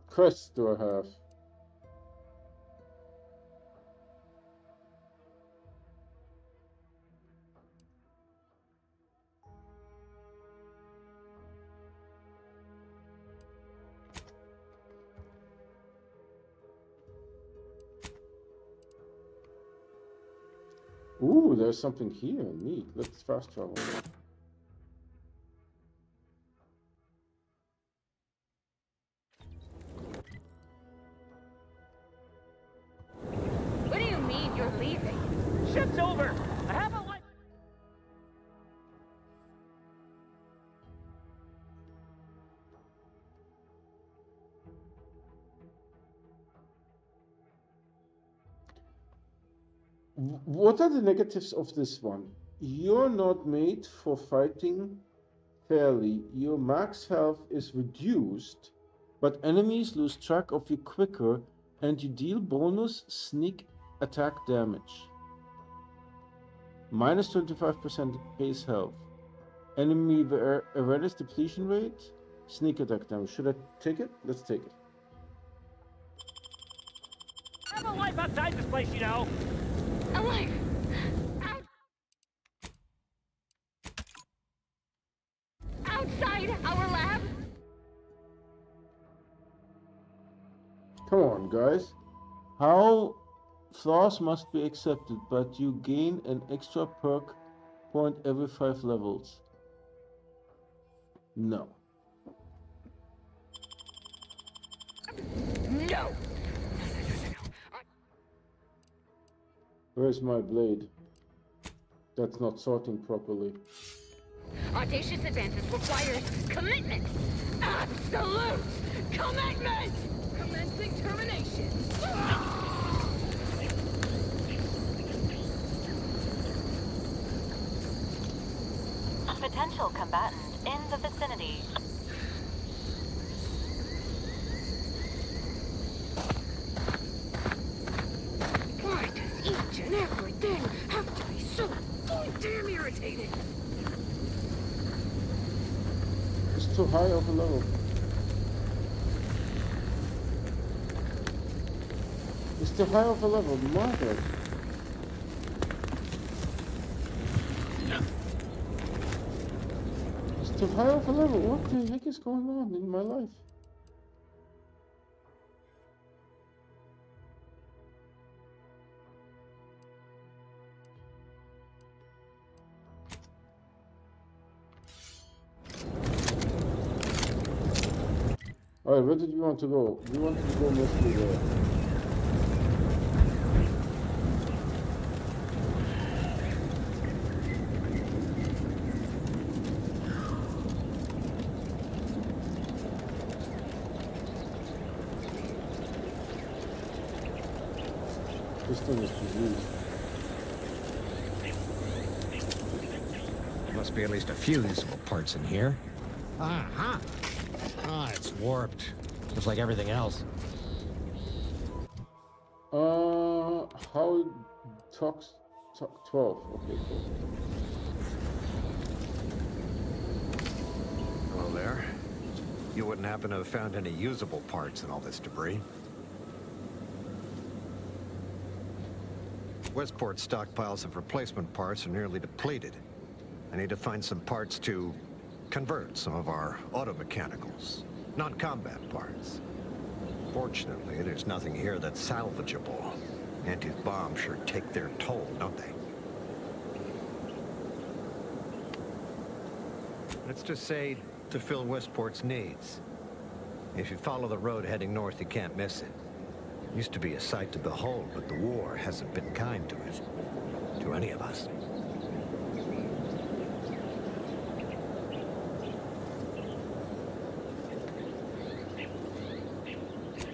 A: quests do I have? Ooh, there's something here. Neat. Let's fast travel.
T: What do you mean you're leaving? Ship's over. I have a life.
A: What are the negatives of this one? You're not made for fighting fairly. Your max health is reduced, but enemies lose track of you quicker and you deal bonus sneak attack damage. Minus 25% base health. Enemy awareness depletion rate. Sneak attack damage. Should I take it? Let's take it.
U: I have a life outside this place, you know.
L: A life. Outside our lab?
A: Come on, guys. How flaws must be accepted, but you gain an extra perk point every 5 levels. No.
L: No.
A: Where's my blade? That's not sorting properly.
L: Audacious advances requires commitment. Absolute commitment. Commencing termination.
V: Potential combatant in the vicinity.
L: Why does each and everything have to be so damn irritating?
A: It's too high of a level. It's too high of a level, Margaret. It's too high of a level. What the heck is going on in my life? Alright, where did we want to go? We wanted to go mostly there. This thing is diseased.
W: There must be at least a few usable parts in here.
X: Uh-huh. Ah, it's warped. Just like everything else.
A: How talks 12. Okay, cool.
X: Hello there. You wouldn't happen to have found any usable parts in all this debris? Westport's stockpiles of replacement parts are nearly depleted. I need to find some parts to convert some of our automechanicals, non-combat parts. Fortunately, there's nothing here that's salvageable. Anti's bombs sure take their toll, don't they? Let's just say to fill Westport's needs. If you follow the road heading north, you can't miss it. Used to be a sight to behold, but the war hasn't been kind to it. To any of us.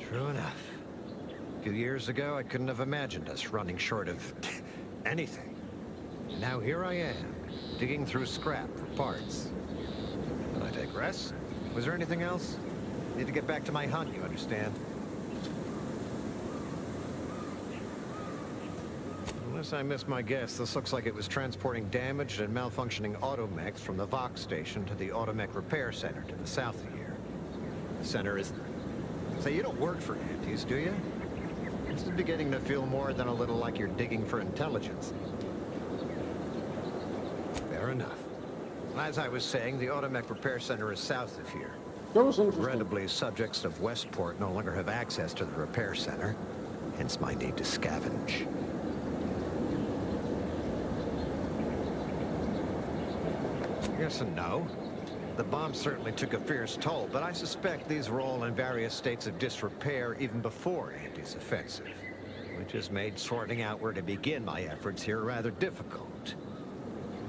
X: True enough. A few years ago, I couldn't have imagined us running short of anything. Now here I am, digging through scrap for parts. But I digress. Was there anything else? Need to get back to my hunt, you understand? Unless I missed my guess, this looks like it was transporting damaged and malfunctioning automechs from the Vox station to the Automech Repair Center to the south of here. The center is... Say, you don't work for Antis, do you? This is beginning to feel more than a little like you're digging for intelligence. Fair enough. As I was saying, the Automech Repair Center is south of here.
A: That was interesting.
X: Regrettably, subjects of Westport no longer have access to the repair center, hence my need to scavenge. Yes and no. The bomb certainly took a fierce toll, but I suspect these were all in various states of disrepair even before Anti's offensive, which has made sorting out where to begin my efforts here rather difficult.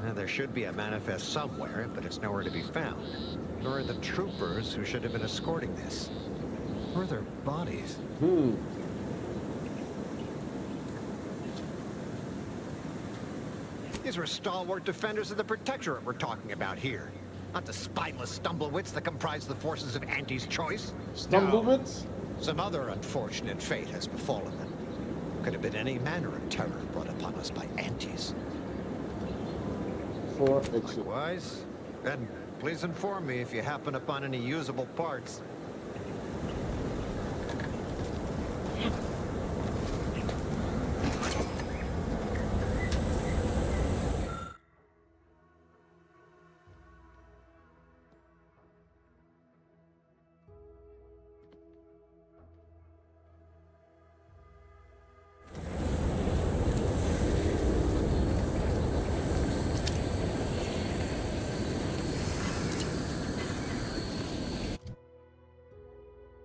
X: Now, there should be a manifest somewhere, but it's nowhere to be found. Nor are the troopers who should have been escorting this. Where are their bodies? These were stalwart defenders of the Protectorate we're talking about here. Not the spineless stumblewits that comprise the forces of Anti's choice.
A: Stumblewits?
X: No. Some other unfortunate fate has befallen them. Could have been any manner of terror brought upon us by Antis.
A: For exit.
X: Likewise, and Please inform me if you happen upon any usable parts.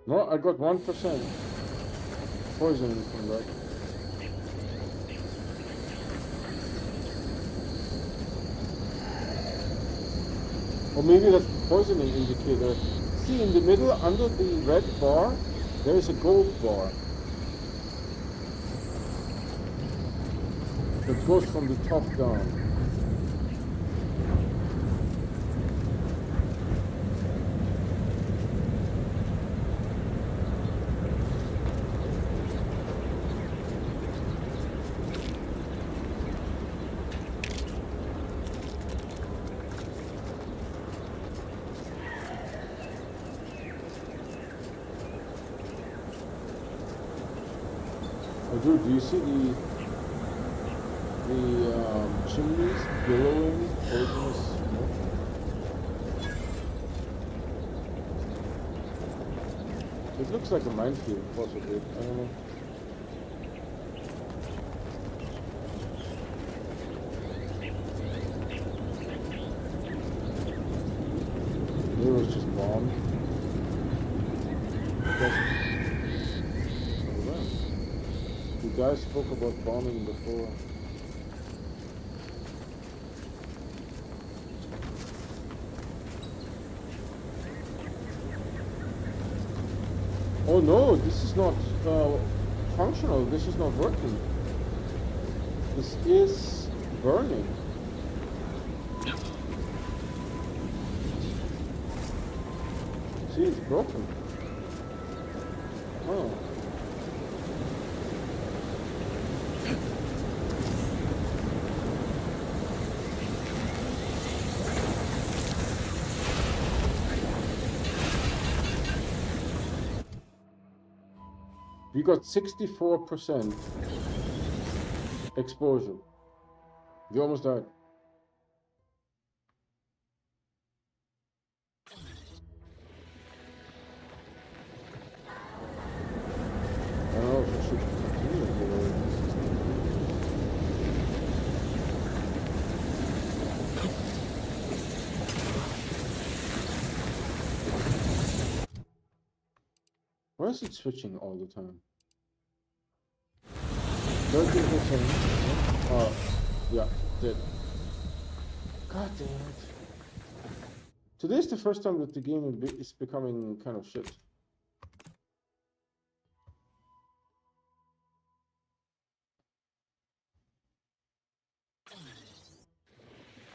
A: No, I got 1% poisoning from that. Or maybe that's the poisoning indicator. See, in the middle, under the red bar, there is a gold bar. That goes from the top down. Oh, dude, do you see the chimneys billowing poisonous smoke? It looks like a minefield, possibly. I don't know. Maybe it was just bombed. You guys spoke about bombing before. Oh no, this is not functional. This is not working. This is burning. See, it's broken. Oh. We got 64% exposure. We almost died. I don't know if I should continue to go away. Why is it switching all the time? 13%. Oh, yeah, dead. God damn it. Today's the first time that the game is becoming kind of shit.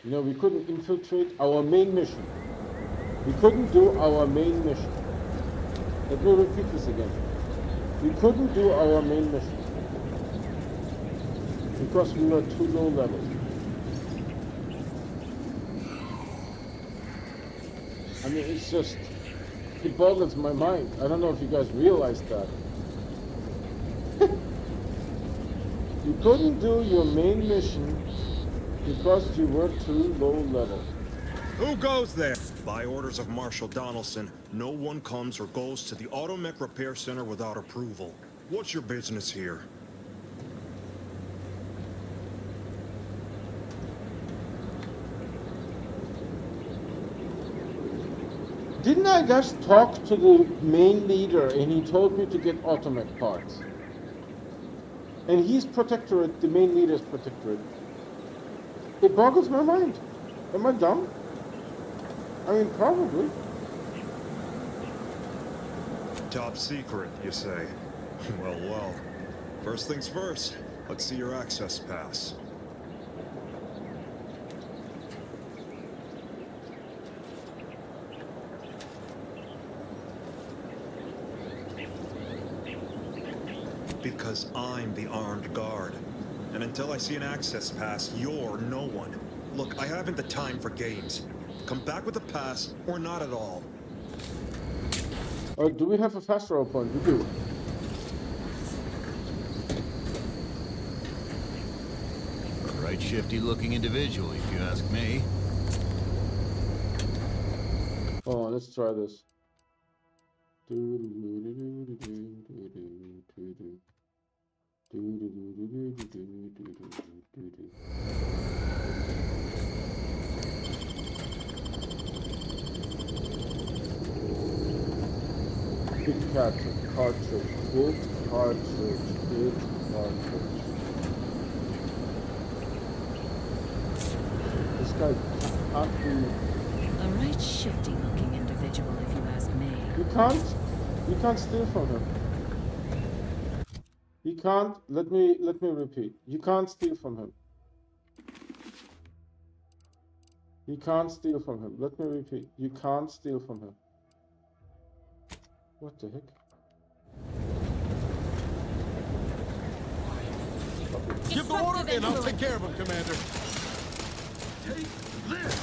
A: You know, we couldn't infiltrate our main mission. We couldn't do our main mission. Let me repeat this again. We couldn't do our main mission because we were too low level. I mean, it's just, it boggles my mind. I don't know if you guys realize that. You couldn't do your main mission because you were too low level.
D: Who goes there? By orders of Marshal Donaldson, no one comes or goes to the Automech Repair Center without approval. What's your business here?
A: Didn't I just talk to the main leader and he told me to get Automech parts? And he's protectorate, the main leader's protectorate. It boggles my mind. Am I dumb? I mean, probably.
D: Top secret, you say? Well, well. First things first, let's see your access pass. Because I'm the armed guard. And until I see an access pass, you're no one. Look, I haven't the time for games. Come back with a pass, or not at all.
A: Do we have a fast travel point? We do.
G: A right shifty-looking individual, if you ask me.
A: Oh, let's try this. Big cartridge, big cartridge, big cartridge. This guy can't be...
R: A right shifty-looking individual, if you ask me.
A: You can't steal from him. You can't, let me repeat. You can't steal from him. You can't steal from him. Let me repeat. You can't steal from him. What the heck?
F: Give the order and I'll take care of him, Commander.
G: Take this!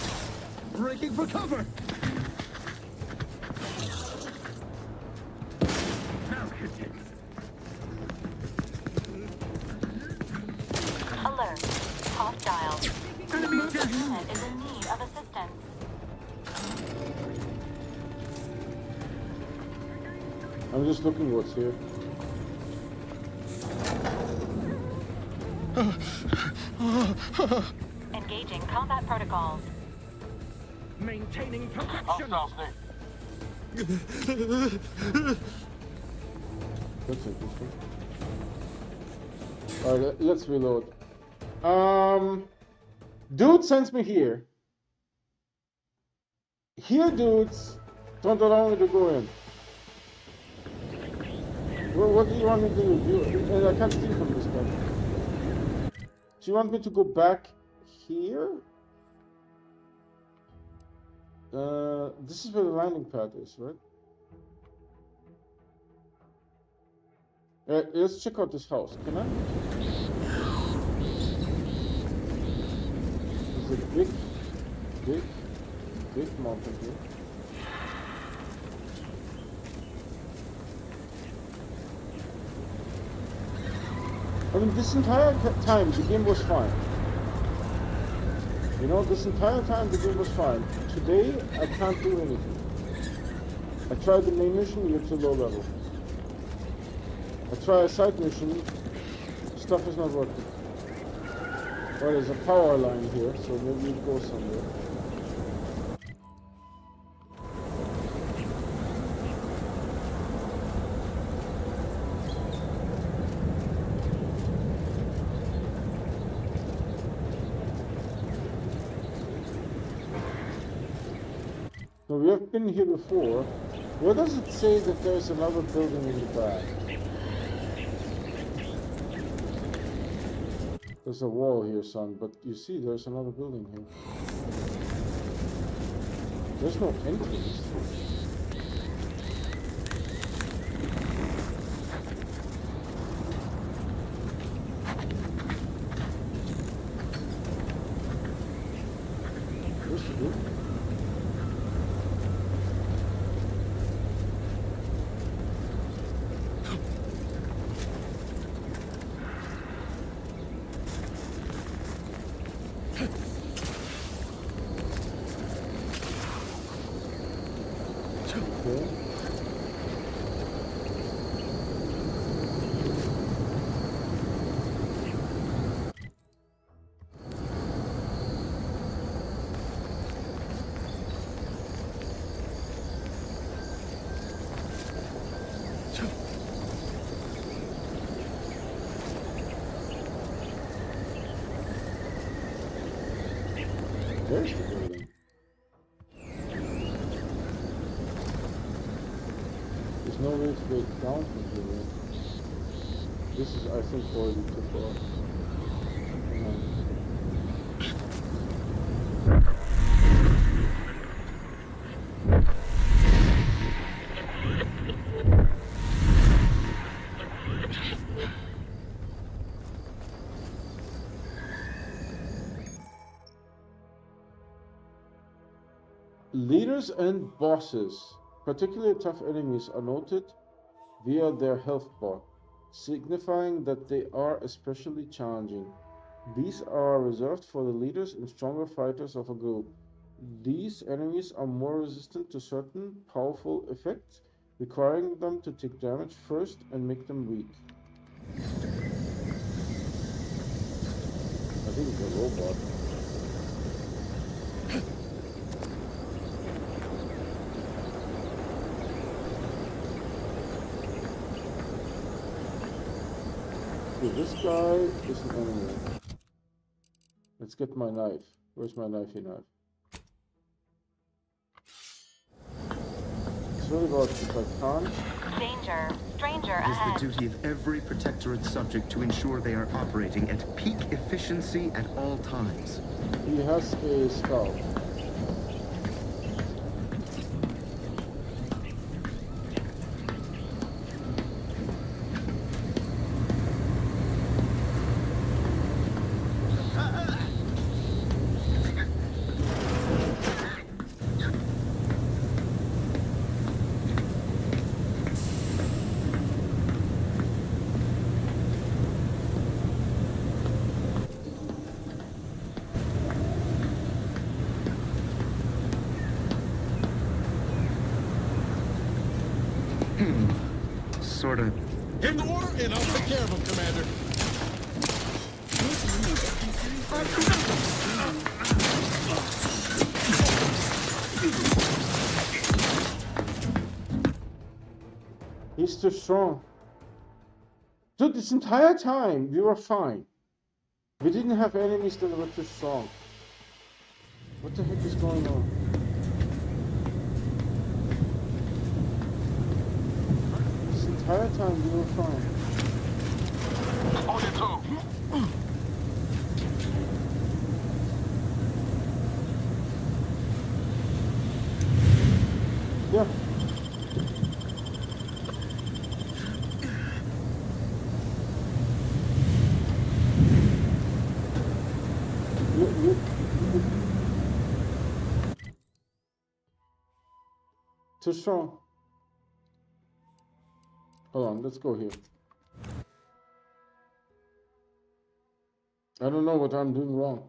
G: Breaking for cover!
V: Alert. Hostile. Enemy unit is in need of assistance.
A: I'm just looking what's here.
V: Engaging combat protocols.
U: Maintaining perfection.
A: That's interesting. Alright, let's reload. Dude sends me here. Here, dudes don't allow me to go in. Well, what do you want me to do? I can't steal from this guy. Do you want me to go back here? This is where the landing pad is, right? Let's check out this house. Can I? There's a big mountain here. I mean, this entire time the game was fine. You know, this entire time the game was fine. Today, I can't do anything. I tried the main mission, you're too low level. I try a side mission, stuff is not working. Well, there's a power line here, so maybe it goes somewhere. Now, we have been here before. Where does it say that there's another building in the back? There's a wall here, son, but you see there's another building here. There's no entrance. Where's the building? There's the building. There's no way to get down from here. This is, I think, already too far. Leaders and bosses, particularly tough enemies, are noted via their health bar, signifying that they are especially challenging. These are reserved for the leaders and stronger fighters of a group. These enemies are more resistant to certain powerful effects, requiring them to take damage first and make them weak. I think it's a robot. Okay, this guy is an enemy. Let's get my knife. Where's my knifey knife? It's really hard if I can't.
V: Danger. Stranger
C: It is
V: ahead.
C: the duty of every Protectorate subject to ensure they are operating at peak efficiency at all times.
A: He has a scout.
C: Sort of.
F: Give the order and I'll take care of him, Commander.
A: He's too strong. Dude, this entire time we were fine. We didn't have enemies that were too strong. What the heck is going on? This entire time we were fine.
F: On your toe.
A: Yeah. Too strong. Hold on, let's go here. I don't know what I'm doing wrong.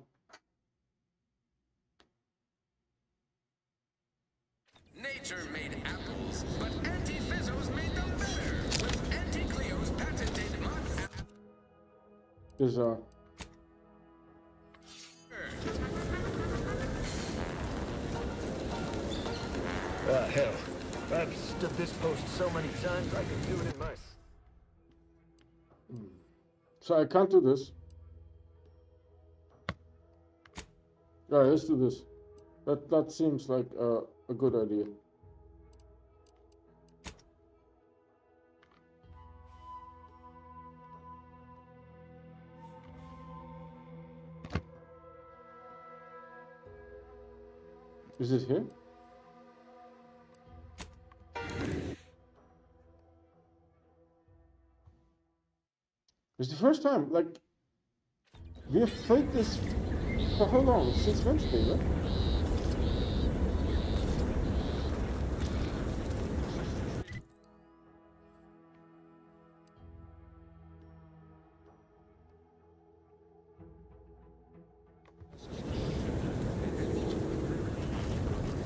E: Nature made apples, but Anti-Fizzos made them better with Anti-Cleo's patented mod.
A: There's
J: Hell. I've stood this post so many times I could do it in my...
A: So I can't do this. Alright, let's do this. That seems like a good idea. Is it here? It's the first time, like, we have played this for how long? Since Wednesday, right?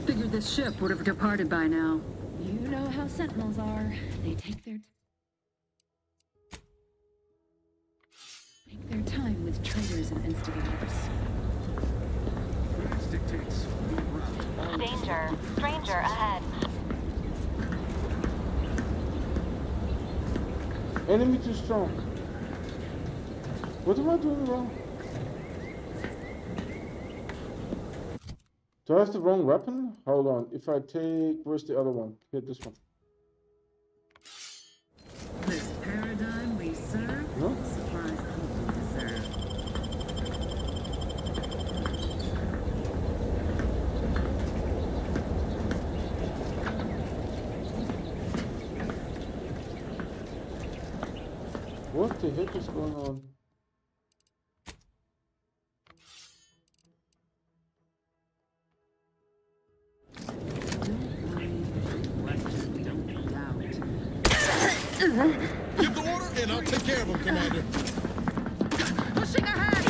H: Figured this ship would have departed by now.
R: You know how Sentinels are. They take their time with traitors and instigators.
C: Dictates.
V: Danger. Stranger ahead.
A: Enemy too strong. What am I doing wrong? Do I have the wrong weapon? Hold on. If I take... Where's the other one? Here, this one.
H: This paradigm we serve
A: No?
H: supplies the hope we deserve.
A: What the heck is going on?
F: Give the order, and I'll take care of him, Commander.
U: Pushing ahead!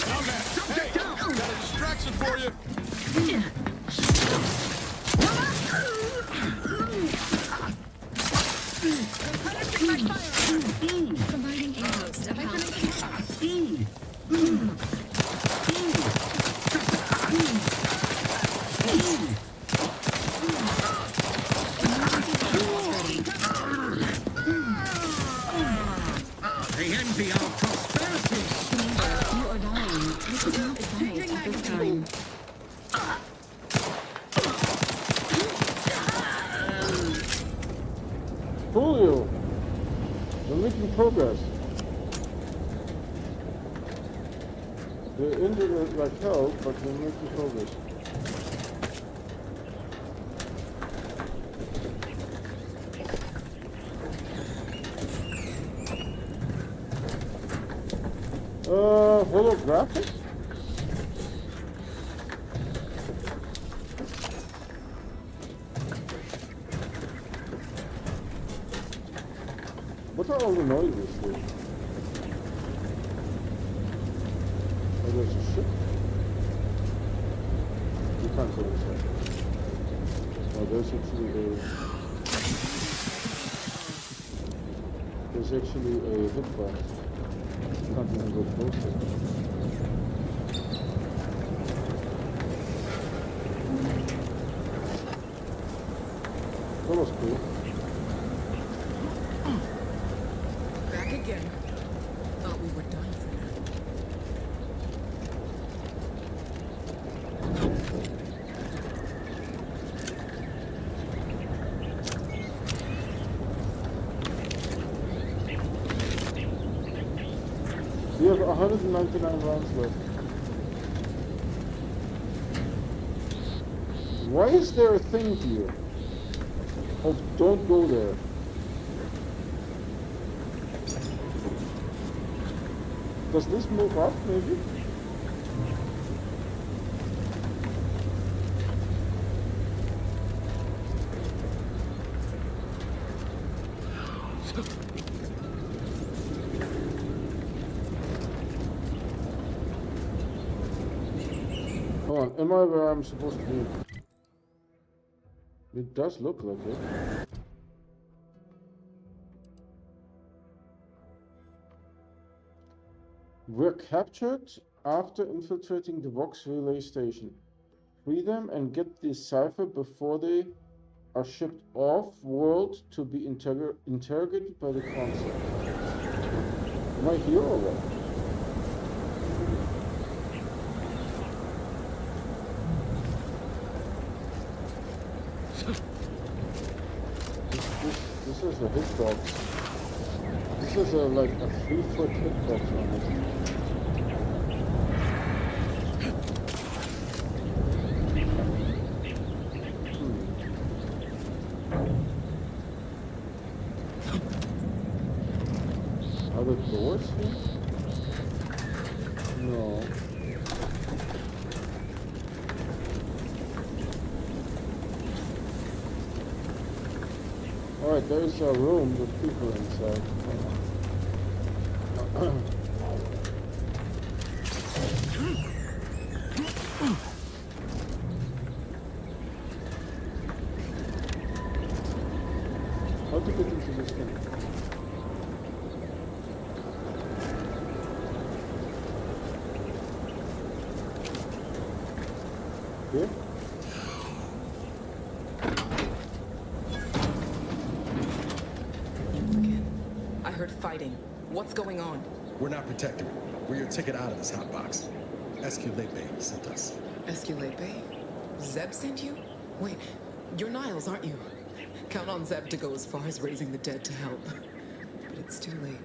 F: Down there. Hey, got a distraction for you.
R: Combining inputs to help.
U: They envy our prosperity.
R: You are dying. This is not advised at this time.
A: Julio, we're making progress. They're injured like hell, but we're making progress. Holographic? What are all the noises here? Oh, there's a ship? You can't see this yet. Oh, there's actually a hitbox. You can't even go closer. That was cool.
I: Back again. Thought we were done for now.
A: We have 199 rounds left. Why is there a thing here? Oh, don't go there. Does this move up, maybe? Hold on, am I where I'm supposed to be? It does look like it. We're captured after infiltrating the Vox relay station. Free them and get the cipher before they are shipped off-world to be interrogated by the Council. Am I here or what? This is a hitbox. This is like a 3-foot hitbox on it. Are there doors here? No. Alright, there's a room with people inside. How to get into this thing? Here?
I: I heard fighting. What's going on?
F: We're not protecting. We're your ticket out of this hot box. Esculape sent us.
I: Esculape? Zeb sent you? Wait, you're Niles, aren't you? Count on Zeb to go as far as raising the dead to help. But it's too late.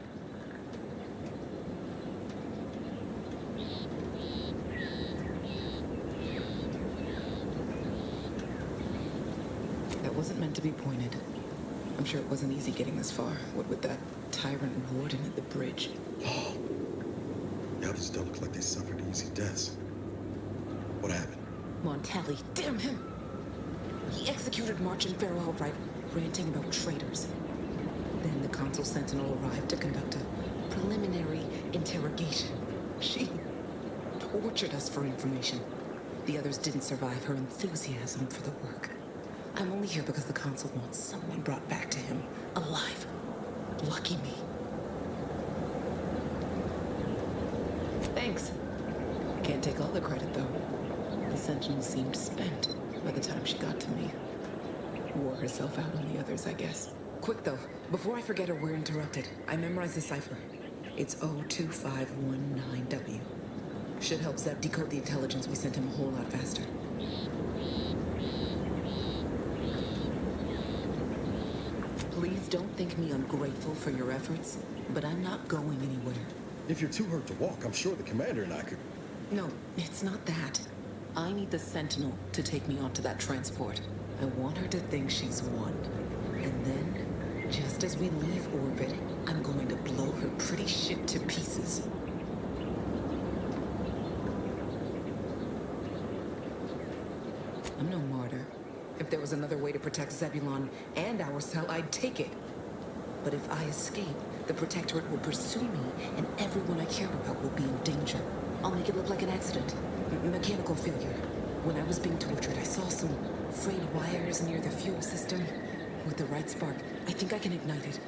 I: That wasn't meant to be pointed. I'm sure it wasn't easy getting this far. What with that tyrant warden at the bridge.
F: Oh. The others don't look like they suffered easy deaths. What happened?
I: Montelli, damn him! He executed March and Pharaoh outright, ranting about traitors. Then the Consul Sentinel arrived to conduct a preliminary interrogation. She tortured us for information. The others didn't survive her enthusiasm for the work. I'm only here because the Consul wants someone brought back to him, alive. Lucky me. Thanks. Can't take all the credit, though. The Sentinel seemed spent by the time she got to me. Wore herself out on the others, I guess. Quick, though. Before I forget or we're interrupted, I memorized the cipher. It's O2519W. Should help Zeb decode the intelligence we sent him a whole lot faster. Please don't think me ungrateful for your efforts, but I'm not going anywhere.
F: If you're too hurt to walk, I'm sure the commander and I could...
I: No, it's not that. I need the Sentinel to take me onto that transport. I want her to think she's won. And then, just as we leave orbit, I'm going to blow her pretty ship to pieces. I'm no martyr. If there was another way to protect Zebulon and our cell, I'd take it. But if I escape, the Protectorate will pursue me, and everyone I care about will be in danger. I'll make it look like an accident. Mechanical failure. When I was being tortured, I saw some frayed wires near the fuel system. With the right spark, I think I can ignite it.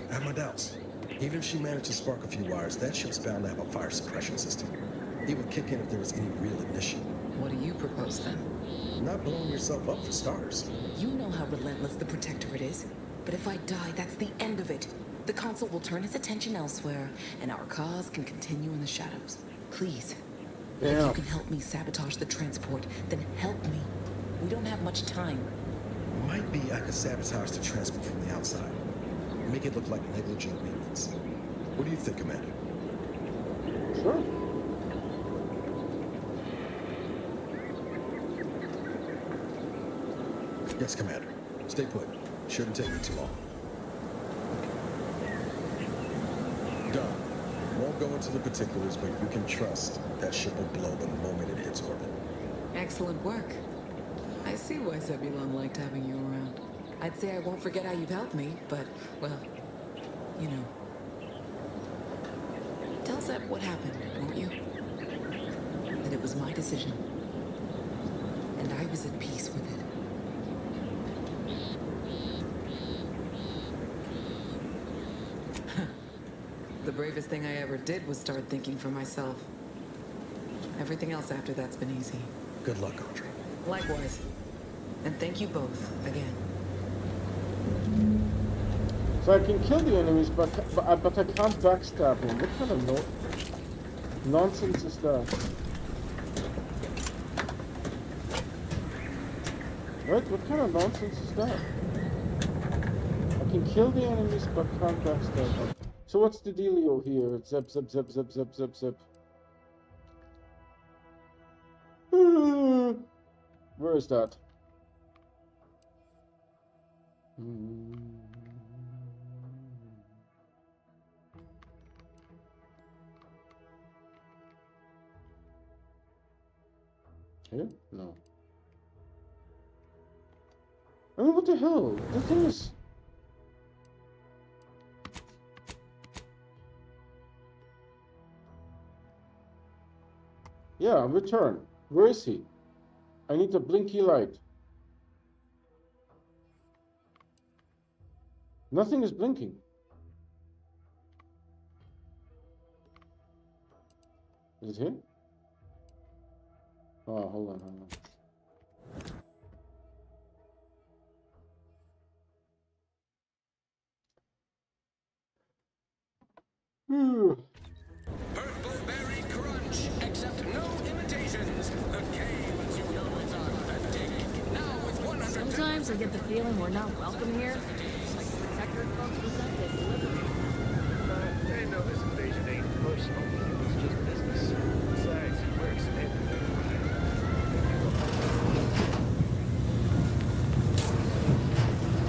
F: I have my doubts. Even if she managed to spark a few wires, that ship's bound to have a fire suppression system. It would kick in if there was any real ignition.
I: What do you propose, then?
F: Not blowing yourself up, for starters.
I: You know how relentless the Protectorate is. But if I die, that's the end of it. The Consul will turn his attention elsewhere, and our cause can continue in the shadows. Please, if you can help me sabotage the transport, then help me. We don't have much time.
F: Might be I could sabotage the transport from the outside. Make it look like negligent maintenance. What do you think, Commander?
A: Sure.
F: Yes, Commander. Stay put. Shouldn't take me too long. Done. Won't go into the particulars, but you can trust that ship will blow the moment it hits orbit.
I: Excellent work. I see why Zebulon liked having you around. I'd say I won't forget how you've helped me, but, well, you know. Tell Zeb what happened, won't you? That it was my decision. And I was at peace with it. The bravest thing I ever did was start thinking for myself. Everything else after that's been easy.
F: Good luck, Audrey.
I: Likewise. And thank you both, again.
A: So I can kill the enemies, but I can't backstab them. What kind of nonsense is that? Right? What kind of nonsense is that? I can kill the enemies, but can't backstab them. So what's the dealio here? It's zip, zip, zip, zip, zip, zip, zip. Where is that? Here? No. I mean, what the hell? The thing is... Yeah, return. Where is he? I need a blinky light. Nothing is blinking. Is it him? Oh, hold on, hold on.
J: Berry crunch, except no imitations. The cave, as you know, is authentic. Now with 100.
B: Sometimes I get the feeling we're not welcome here. Like the Protectorate folks presented deliberately.
K: They know this invasion ain't personal. It's just business. Besides, we're expanding.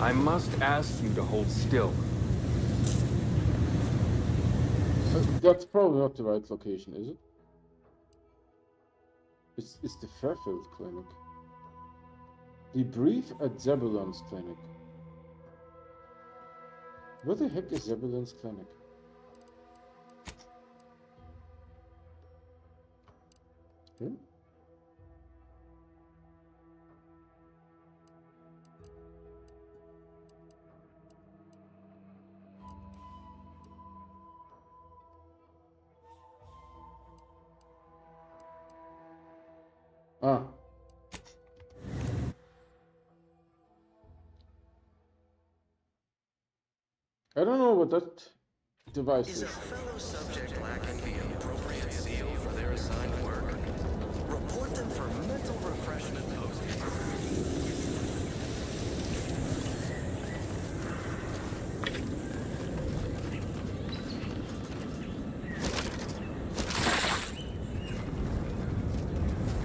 N: I must ask you to hold still.
A: That's probably not the right location, is it? It's the Fairfield Clinic. Debrief at Zebulon's clinic. Where the heck is Zebulon's clinic? Here? Ah. I don't know what that device is.
J: Is a fellow subject lacking the appropriate seal for their assigned work? Report them for mental refreshment post.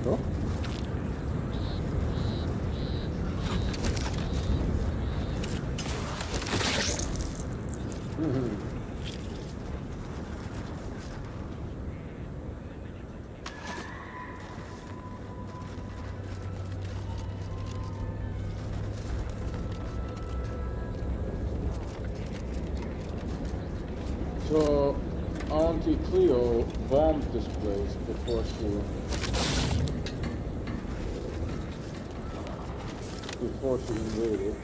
A: Oh? So, Auntie Cleo bombed this place before she invaded.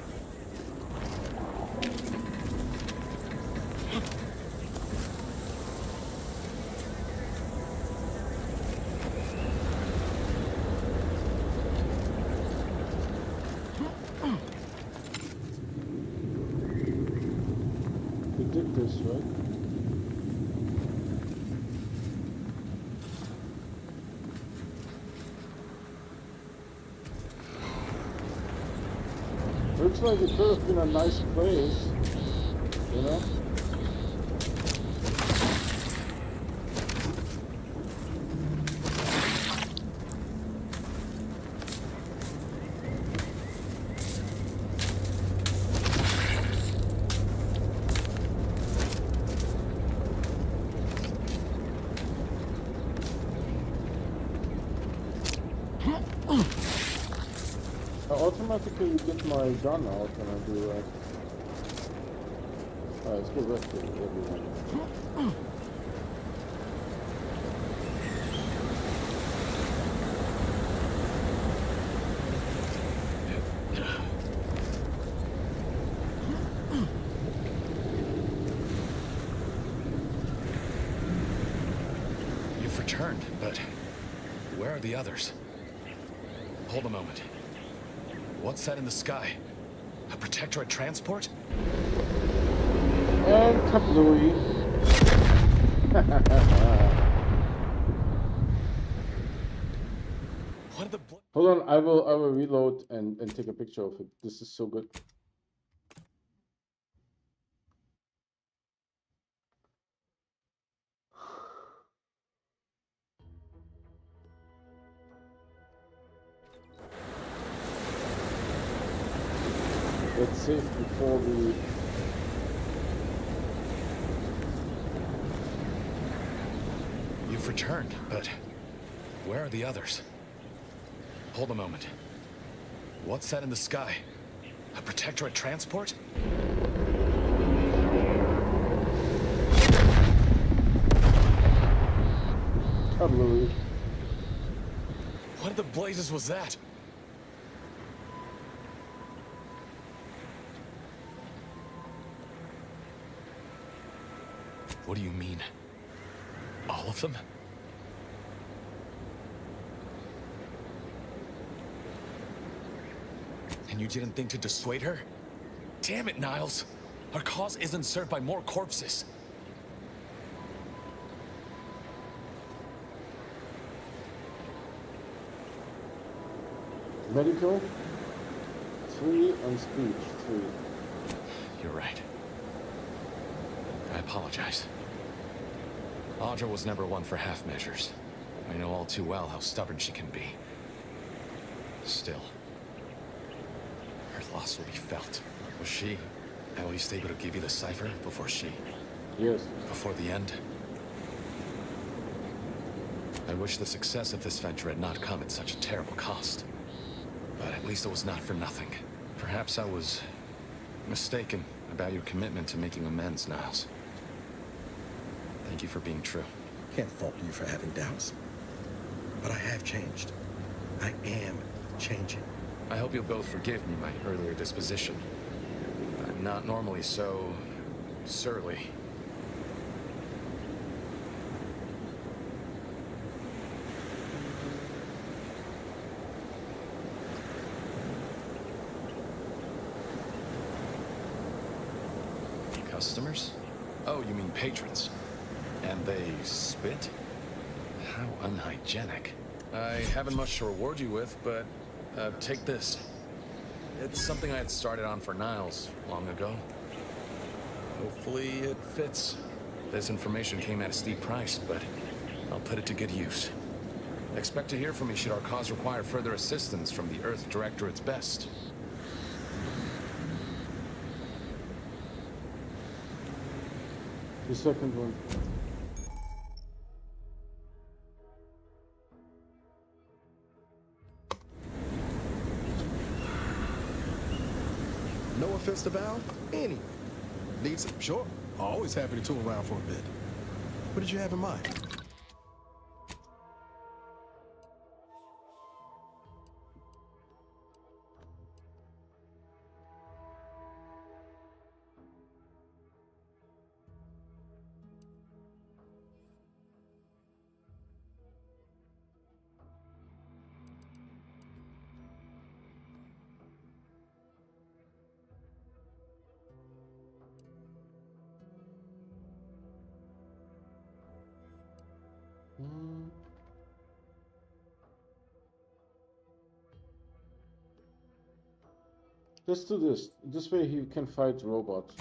A: We did this, right? Looks like it could have been a nice place, you know? I automatically get my gun out when I do that. Alright, let's go rescue everyone.
M: You've returned, but where are the others? Hold a moment. What's that in the sky? A protectorate transport?
A: And kablooey.
M: What the
A: Hold on, I will reload and take a picture of it. This is so good. Let's save before we...
M: You've returned, but where are the others? Hold a moment. What's that in the sky? A protectorate transport?
A: Kablooey.
M: What the blazes was that? What do you mean? All of them? And you didn't think to dissuade her? Damn it, Niles! Our cause isn't served by more corpses.
A: Medical? 3 and speech, 3.
M: You're right. I apologize. Audra was never one for half measures. I know all too well how stubborn she can be. Still, her loss will be felt. Was she at least able to give you the cipher before she...
A: Yes.
M: Before the end? I wish the success of this venture had not come at such a terrible cost. but at least it was not for nothing. Perhaps I was mistaken about your commitment to making amends, Niles. Thank you for being true.
F: Can't fault you for having doubts. But I have changed. I am changing.
M: I hope you'll both forgive me my earlier disposition. I'm not normally so surly. Customers? Oh, you mean patrons. And they spit? How unhygienic. I haven't much to reward you with, but take this. It's something I had started on for Niles long ago. Hopefully it fits. This information came at a steep price, but I'll put it to good use. Expect to hear from me should our cause require further assistance from the Earth Directorate's best.
A: The second one.
F: No offense to Val. Anyway. Needs it, sure. Always happy to tool around for a bit. What did you have in mind?
A: Let's do this. This way he can fight robots.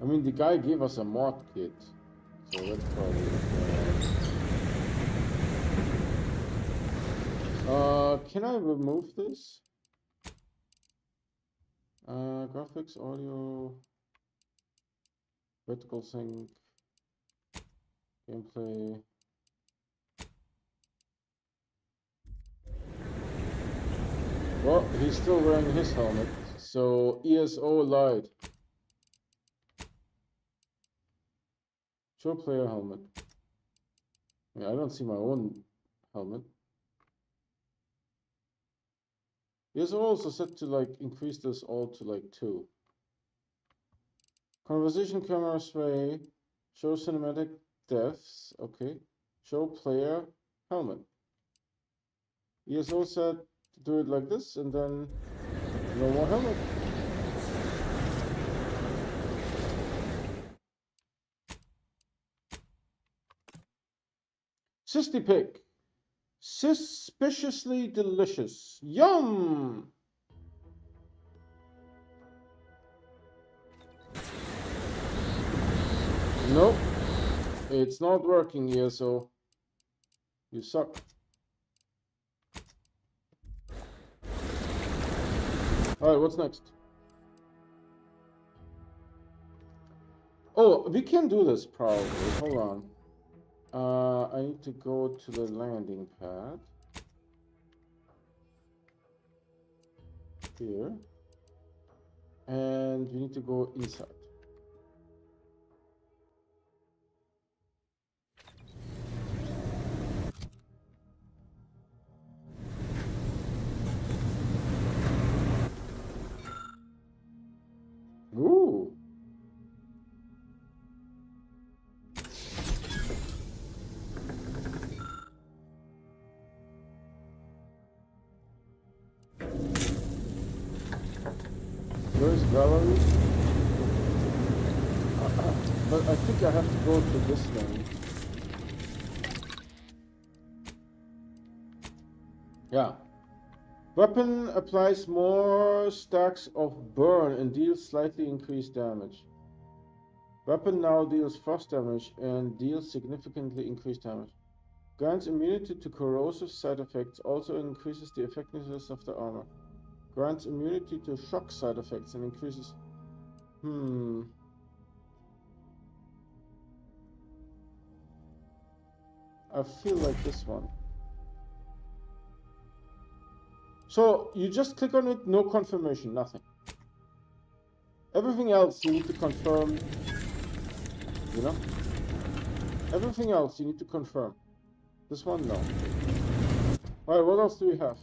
A: I mean, the guy gave us a mod kit, so that's probably can I remove this? Graphics, audio, vertical sync, gameplay. Well, he's still wearing his helmet, so ESO lied. Show player helmet. Yeah, I don't see my own helmet. ESO also set to like increase this all to like 2. Conversation camera sway. Show cinematic depths. Okay. Show player helmet. ESO said to do it like this and then no more helmet. Sisty pig. Suspiciously delicious. Yum! Nope. It's not working here, so you suck. Alright, what's next? Oh, we can do this probably. Hold on. I need to go to the landing pad. Here. And we need to go inside. Ooh. Where's Valerie? But I think I have to go to this lane. Yeah. Weapon applies more stacks of burn and deals slightly increased damage. Weapon now deals frost damage and deals significantly increased damage. Grants immunity to corrosive side effects, also increases the effectiveness of the armor. Grants immunity to shock side effects and increases... I feel like this one. So you just click on it, no confirmation, nothing. Everything else you need to confirm, you know? Everything else you need to confirm. This one, no. Alright, what else do we have?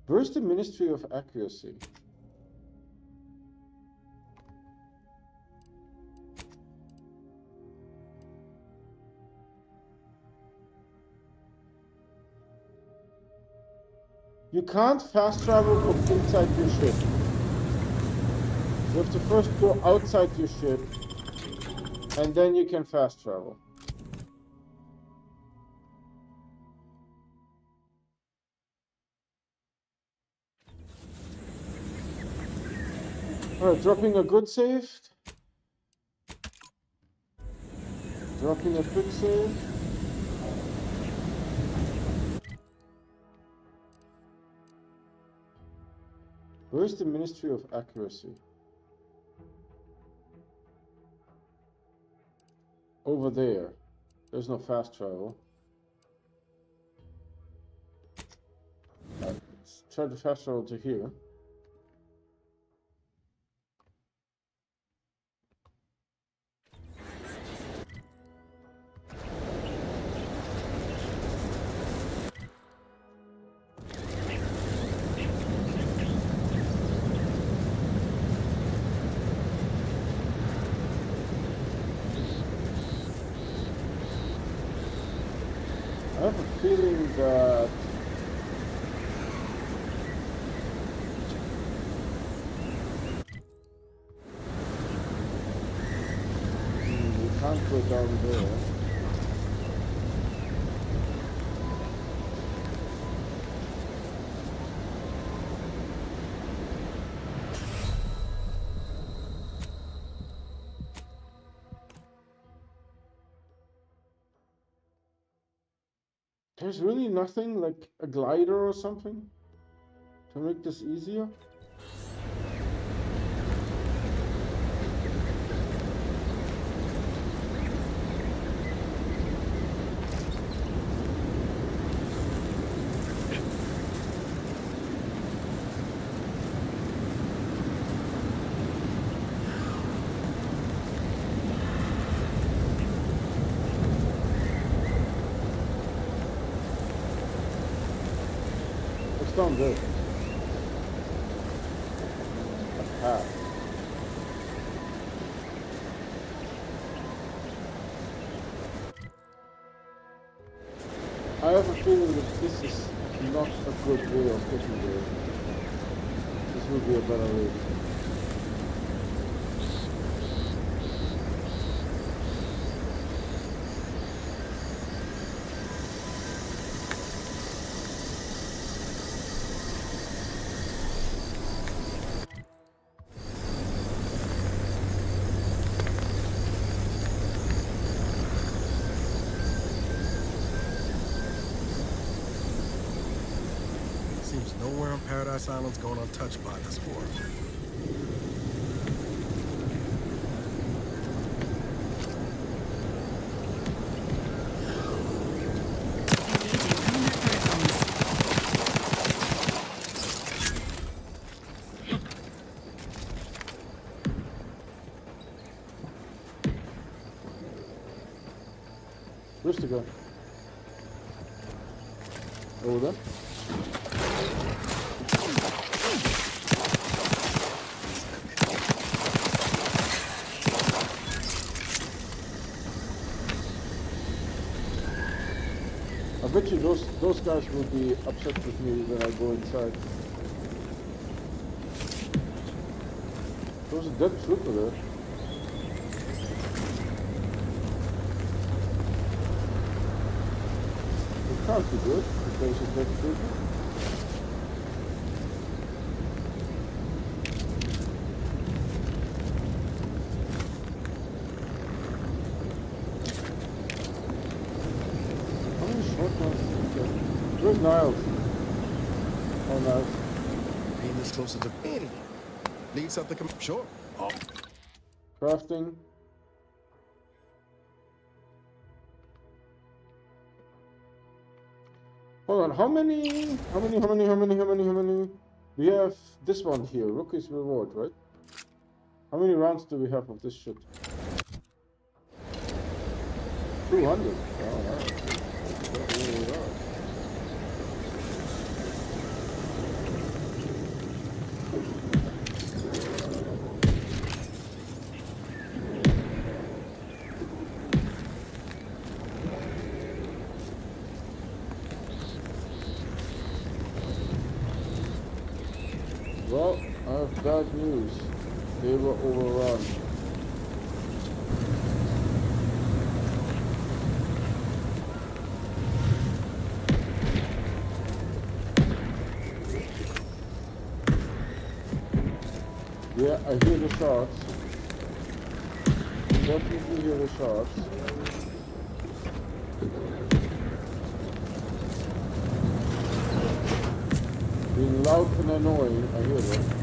A: Where's the Ministry of Accuracy? You can't fast travel from inside your ship. You have to first go outside your ship, and then you can fast travel. Alright, dropping a good save. Dropping a quick save. Where's the Ministry of Accuracy? Over there. There's no fast travel. Let's try to fast travel to here. I have a feeling that we can't go down there. There's really nothing like a glider or something to make this easier? What's down there? A path. I have a feeling that this is not a good way of getting there. This will be a better way.
F: Seems nowhere on Paradise Island's going untouched by this war.
A: Where's the guy? Over there? I bet you those guys will be upset with me when I go inside. There was a dead trooper there. It can't be good if there's a dead trooper. How many shotguns is there? Where's Niles? Oh, Niles.
F: Being this close to the anyone. Need something? Sure. Oh.
A: Crafting. Hold on, how many? We have this one here, Rookie's Reward, right? How many rounds do we have of this shit? 200. Oh, wow. That's really right. Well, I have bad news. They were overrun. Yeah, I hear the shots. Definitely hear the shots. Being loud and annoying, I hear that.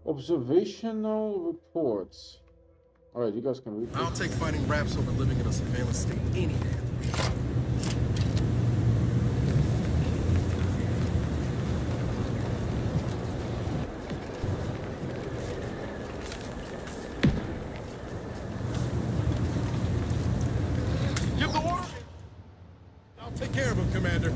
A: Observational reports. Alright, you guys can read this.
F: I'll take fighting raps over living in a surveillance state any damn day. Give the order! I'll take care of him, Commander.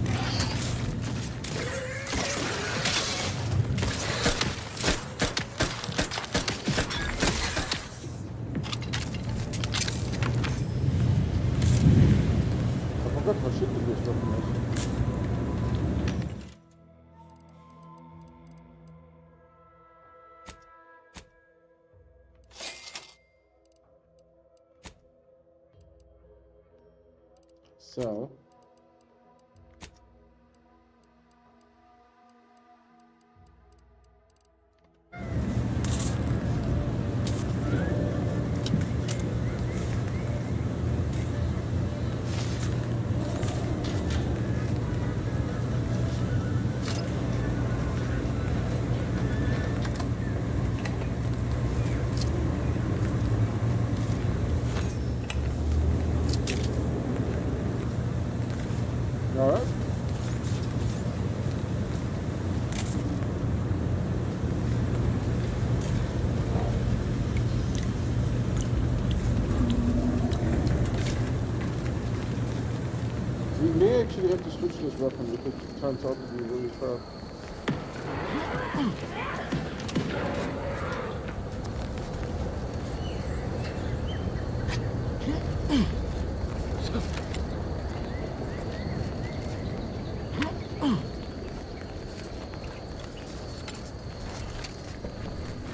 A: So, alright. We may actually have to switch this weapon if it turns out to be really fast.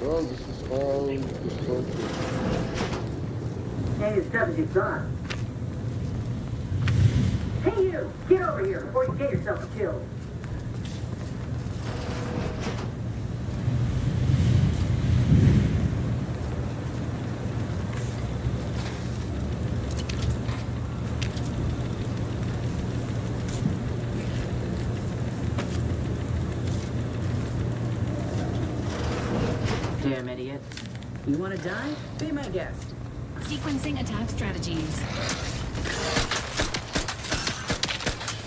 A: Well, this is all distorted.
O: Hey, your stuff is gone. Hey, you! Get over here before you get yourself killed.
H: Damn idiot. You want to die? Be my guest.
B: Sequencing attack strategies.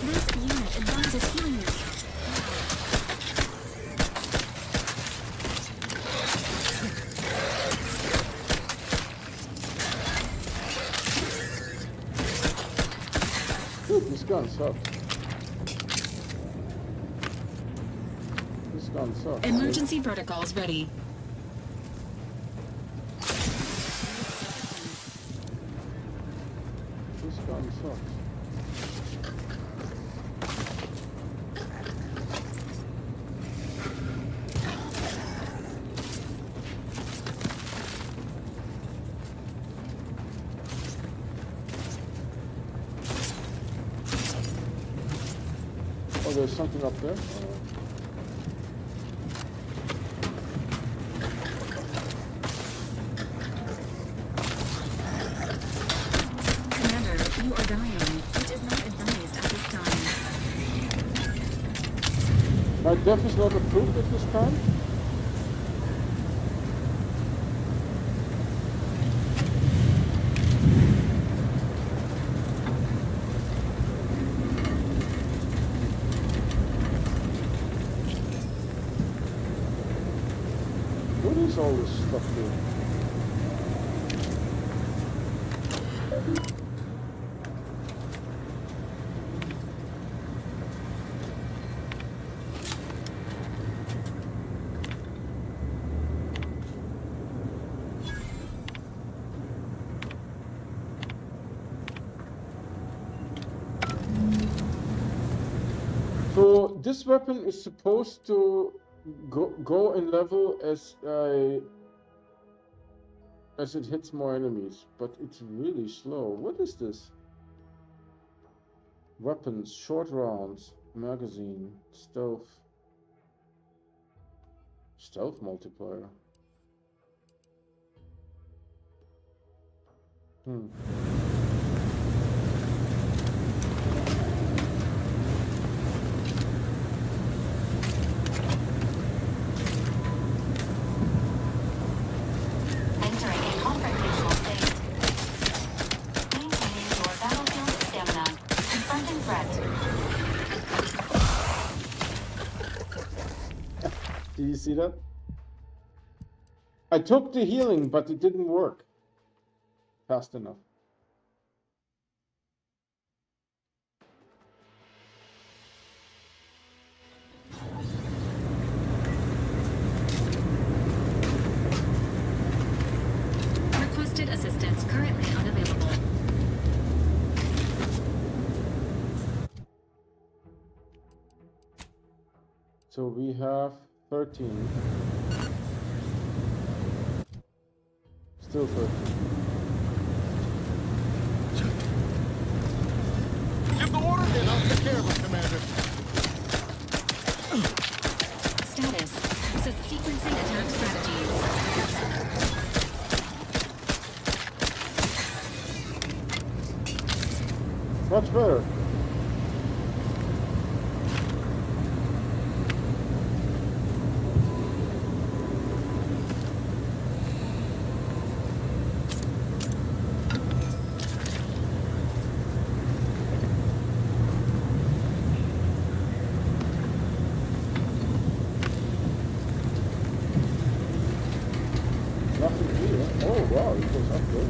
B: This unit advances healing yourself.
A: Dude, this gun sucks. This gun sucks.
B: Emergency protocols ready.
A: This gun sucks. Oh, there's something up there.
B: Commander, you are dying. It is not advised at this time.
A: My death is not approved at this time? What is all this stuff here? So this weapon is supposed to go in level as it hits more enemies, but it's really slow. What is this? Weapons, short rounds, magazine, stealth multiplier.
V: Entering a confrontational state. Maintaining your battlefield stamina. Confronting threat.
A: Do you see that? I took the healing, but it didn't work fast enough.
B: Requested assistance currently unavailable.
A: So we have 13. Still 13.
U: Give the order, and I'll take care of it, Commander.
B: Status. Says sequencing attack strategies.
A: Much better. Nothing here. Oh wow, it goes up there.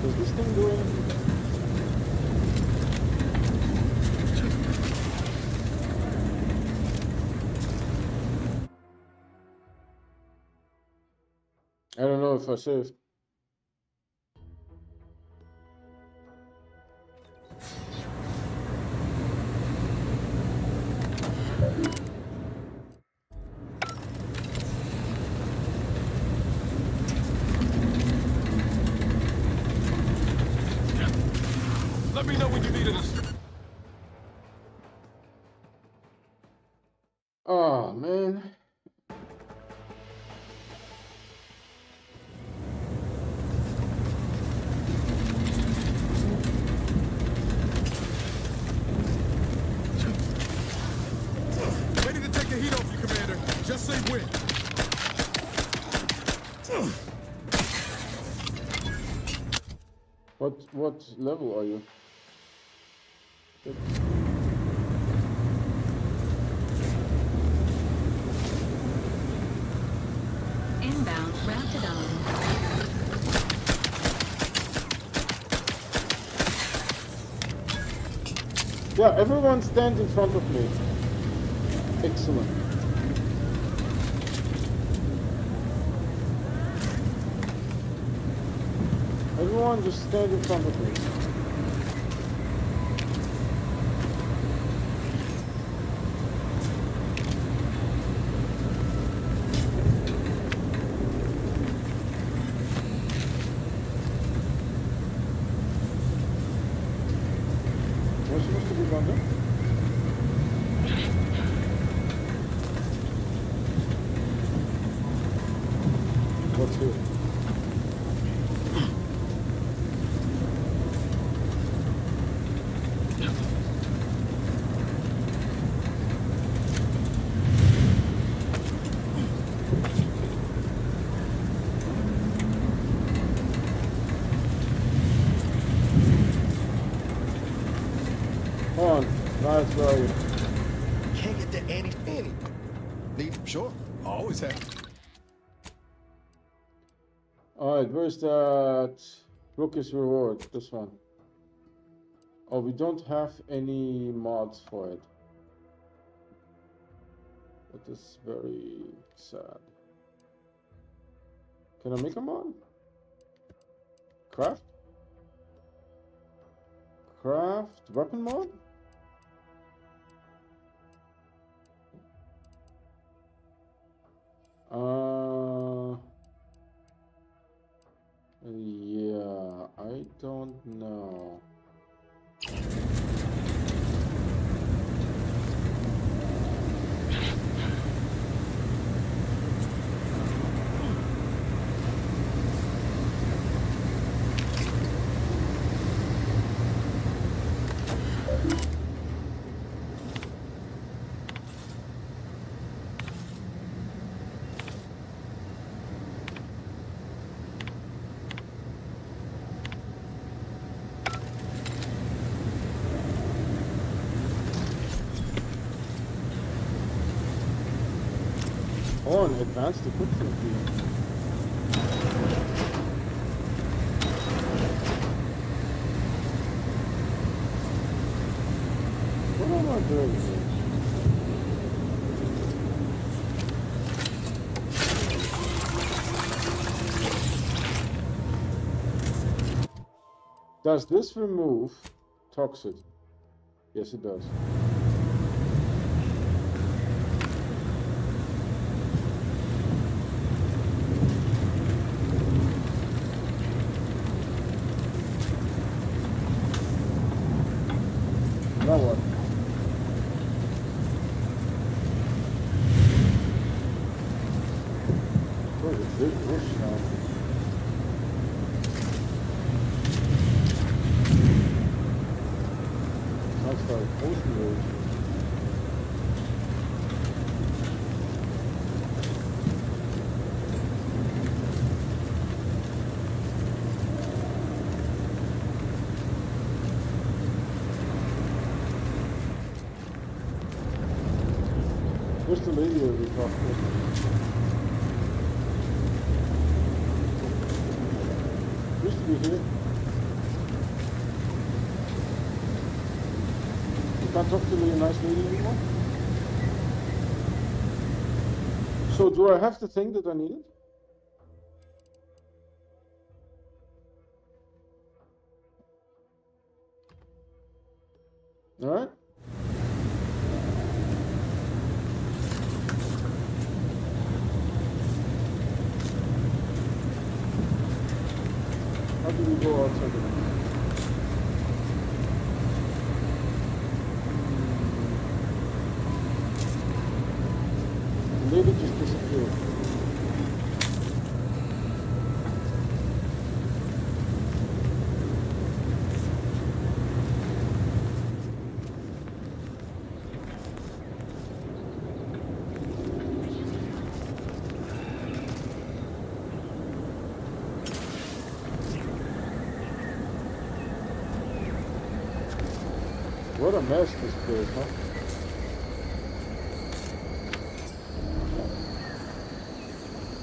A: Does this thing do anything? I don't know if I saved.
U: Let me know when you need us.
A: What level are you?
B: Inbound Raptidon.
A: Yeah, everyone stand in front of me. Excellent. Everyone just stand in front of me. What's supposed to be done there? What's here? Hold on, nice, where are you?
F: Can't get to Annie. Need, sure, always have.
A: Alright, where's that Rookies reward? This one. Oh, we don't have any mods for it. That is very sad. Can I make a mod? Craft? Craft weapon mod? Yeah, I don't know. Oh, an advanced equipment here. What am I doing here? Does this remove toxic? Yes, it does. Now what? Oh, it's a big bush now. Sounds like ocean road. Where's the lady that we talked to? Used to be here. You can't talk to the nice lady anymore? So do I have the thing that I needed? Alright. How do we go outside of it? The lady just disappeared. What a mess this place, huh?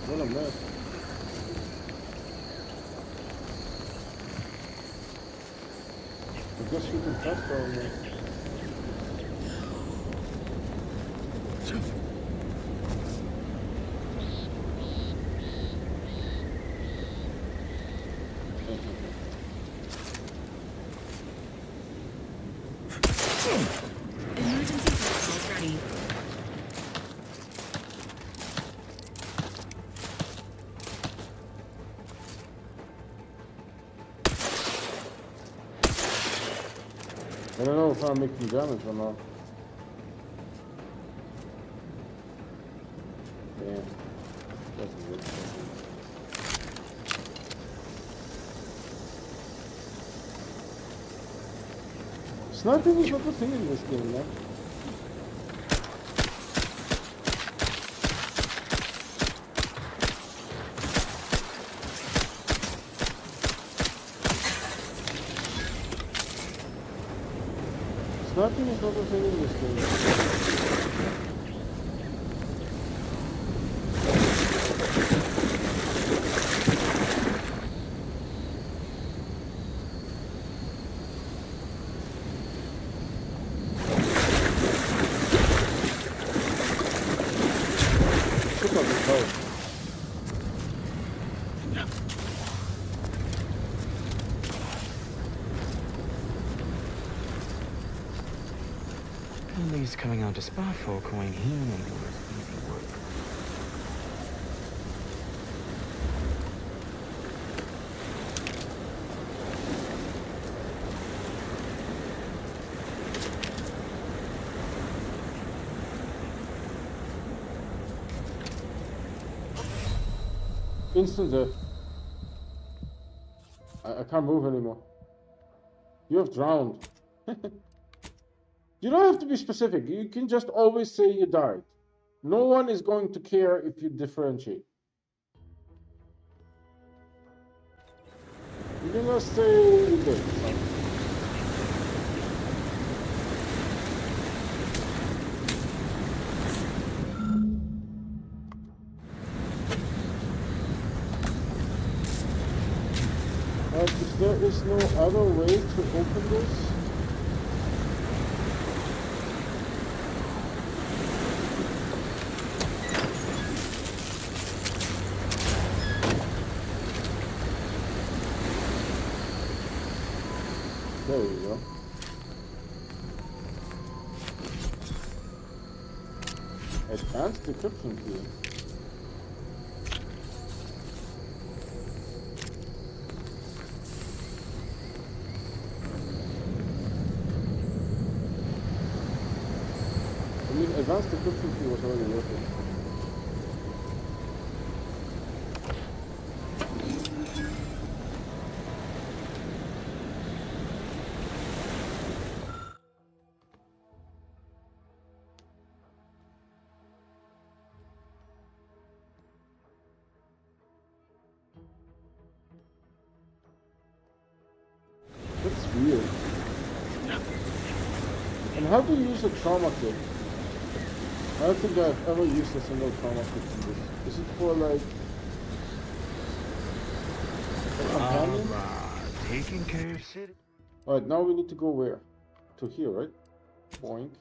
A: What a mess. I guess we can fast travel now.
R: Emergency protocols ready.
A: I don't know if I'm making damage or not. Yeah. Doesn't work. Sniping is not a thing in this game, man. Sniping is not a thing in this game. Look at this house.
M: At least coming out to spot folk who ain't human was easy work.
A: Instant death. I can't move anymore. You have drowned. You don't have to be specific. You can just always say you died. No one is going to care if you differentiate. You can just say you did. If there is no other way to open this, there you go. Advanced decryption key. I mean, advanced decryption key was already working. That's weird. And how do you use a trauma kit? I don't think I've ever used a single trauma kit in this. Is it for like a companion?
U: Taking care of city.
A: Alright, now we need to go where? To here, right? Boink.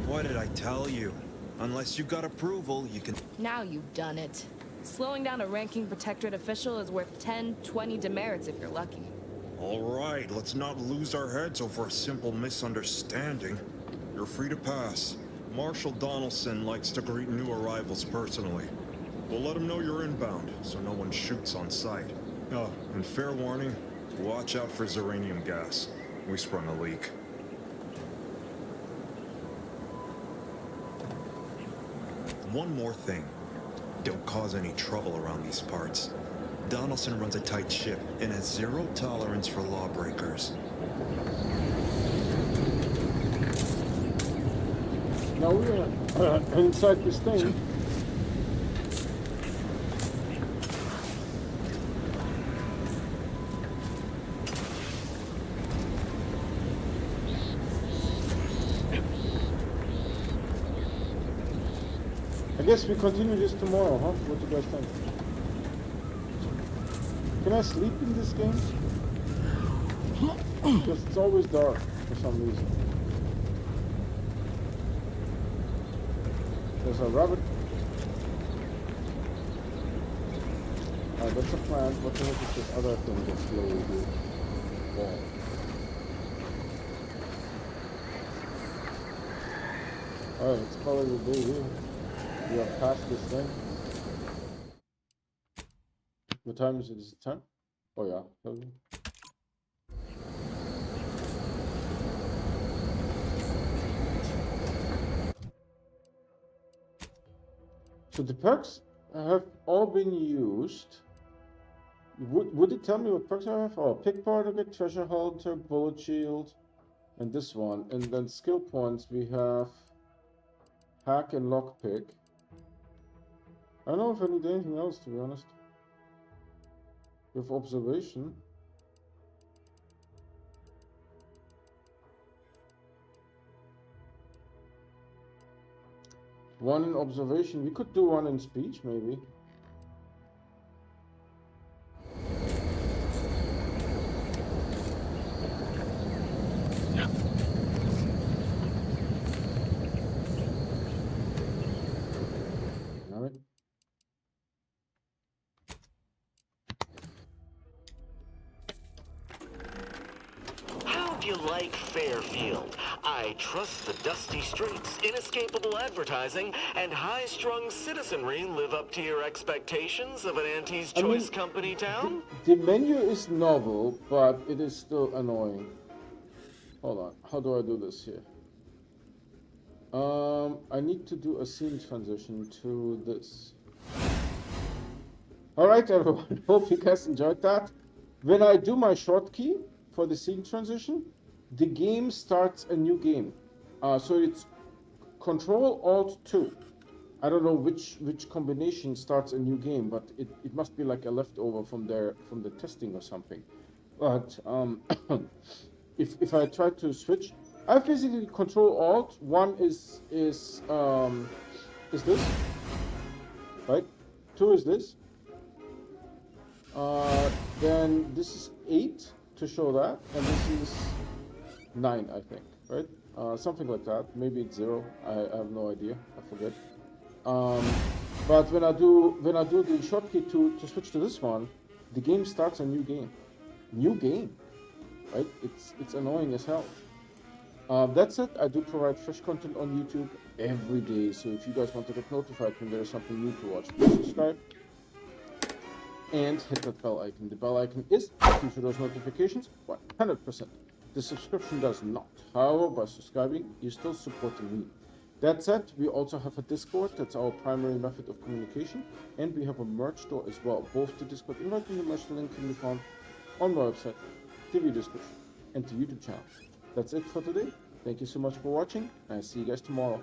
D: What did I tell you? Unless you got approval, you can...
P: Now you've done it. Slowing down a ranking protectorate official is worth 10, 20 demerits if you're lucky.
D: All right, let's not lose our heads over a simple misunderstanding. You're free to pass. Marshal Donaldson likes to greet new arrivals personally. We'll let him know you're inbound, so no one shoots on sight. Oh, and fair warning, watch out for xeranium gas. We sprung a leak. One more thing. Don't cause any trouble around these parts. Donaldson runs a tight ship and has zero tolerance for lawbreakers.
A: Now now we are inside this thing. I guess we continue this tomorrow, huh? What do you guys think? Can I sleep in this game? Because it's always dark for some reason. There's a rabbit. That's a plant. What the heck is this other thing that's slowly doing? Wall. Alright, let's call it a day here. We are past this thing. What time is it? Is it 10? Oh yeah. Okay. So the perks have all been used. Would it tell me what perks I have? Oh, pick target, treasure hunter, bullet shield, and this one. And then skill points we have hack and lockpick. I don't know if I need anything else, to be honest. With observation. One in observation. We could do one in speech, maybe. Alright.
J: How do you like Fairfield? I trust the dusty streets, inescapable advertising, and high-strung citizenry live up to your expectations of an Auntie's Choice Company town?
A: The menu is novel, but it is still annoying. Hold on, how do I do this here? I need to do a scene transition to this. Alright everyone, hope you guys enjoyed that. When I do my short key for the scene transition, the game starts a new game. So it's Control-Alt-2. I don't know which combination starts a new game, but it must be like a leftover from the testing or something. But if I try to switch, I basically Control-Alt. One is this, right? 2 is this. Then this is 8 to show that, and this is 9, I think, right? Something like that. Maybe it's 0. I have no idea. I forget. But when I do the shortcut to switch to this one, the game starts a new game. New game, right? It's annoying as hell. That's it. I do provide fresh content on YouTube every day, so if you guys want to get notified when there is something new to watch, please subscribe and hit that bell icon. The bell icon is key for those notifications 100%. The subscription does not. However, by subscribing, you're still supporting me. That said, we also have a Discord. That's our primary method of communication, and we have a merch store as well. Both the Discord invite and the merch link can be found on my website, the video description, and the YouTube channel. That's it for today. Thank you so much for watching, and I'll see you guys tomorrow.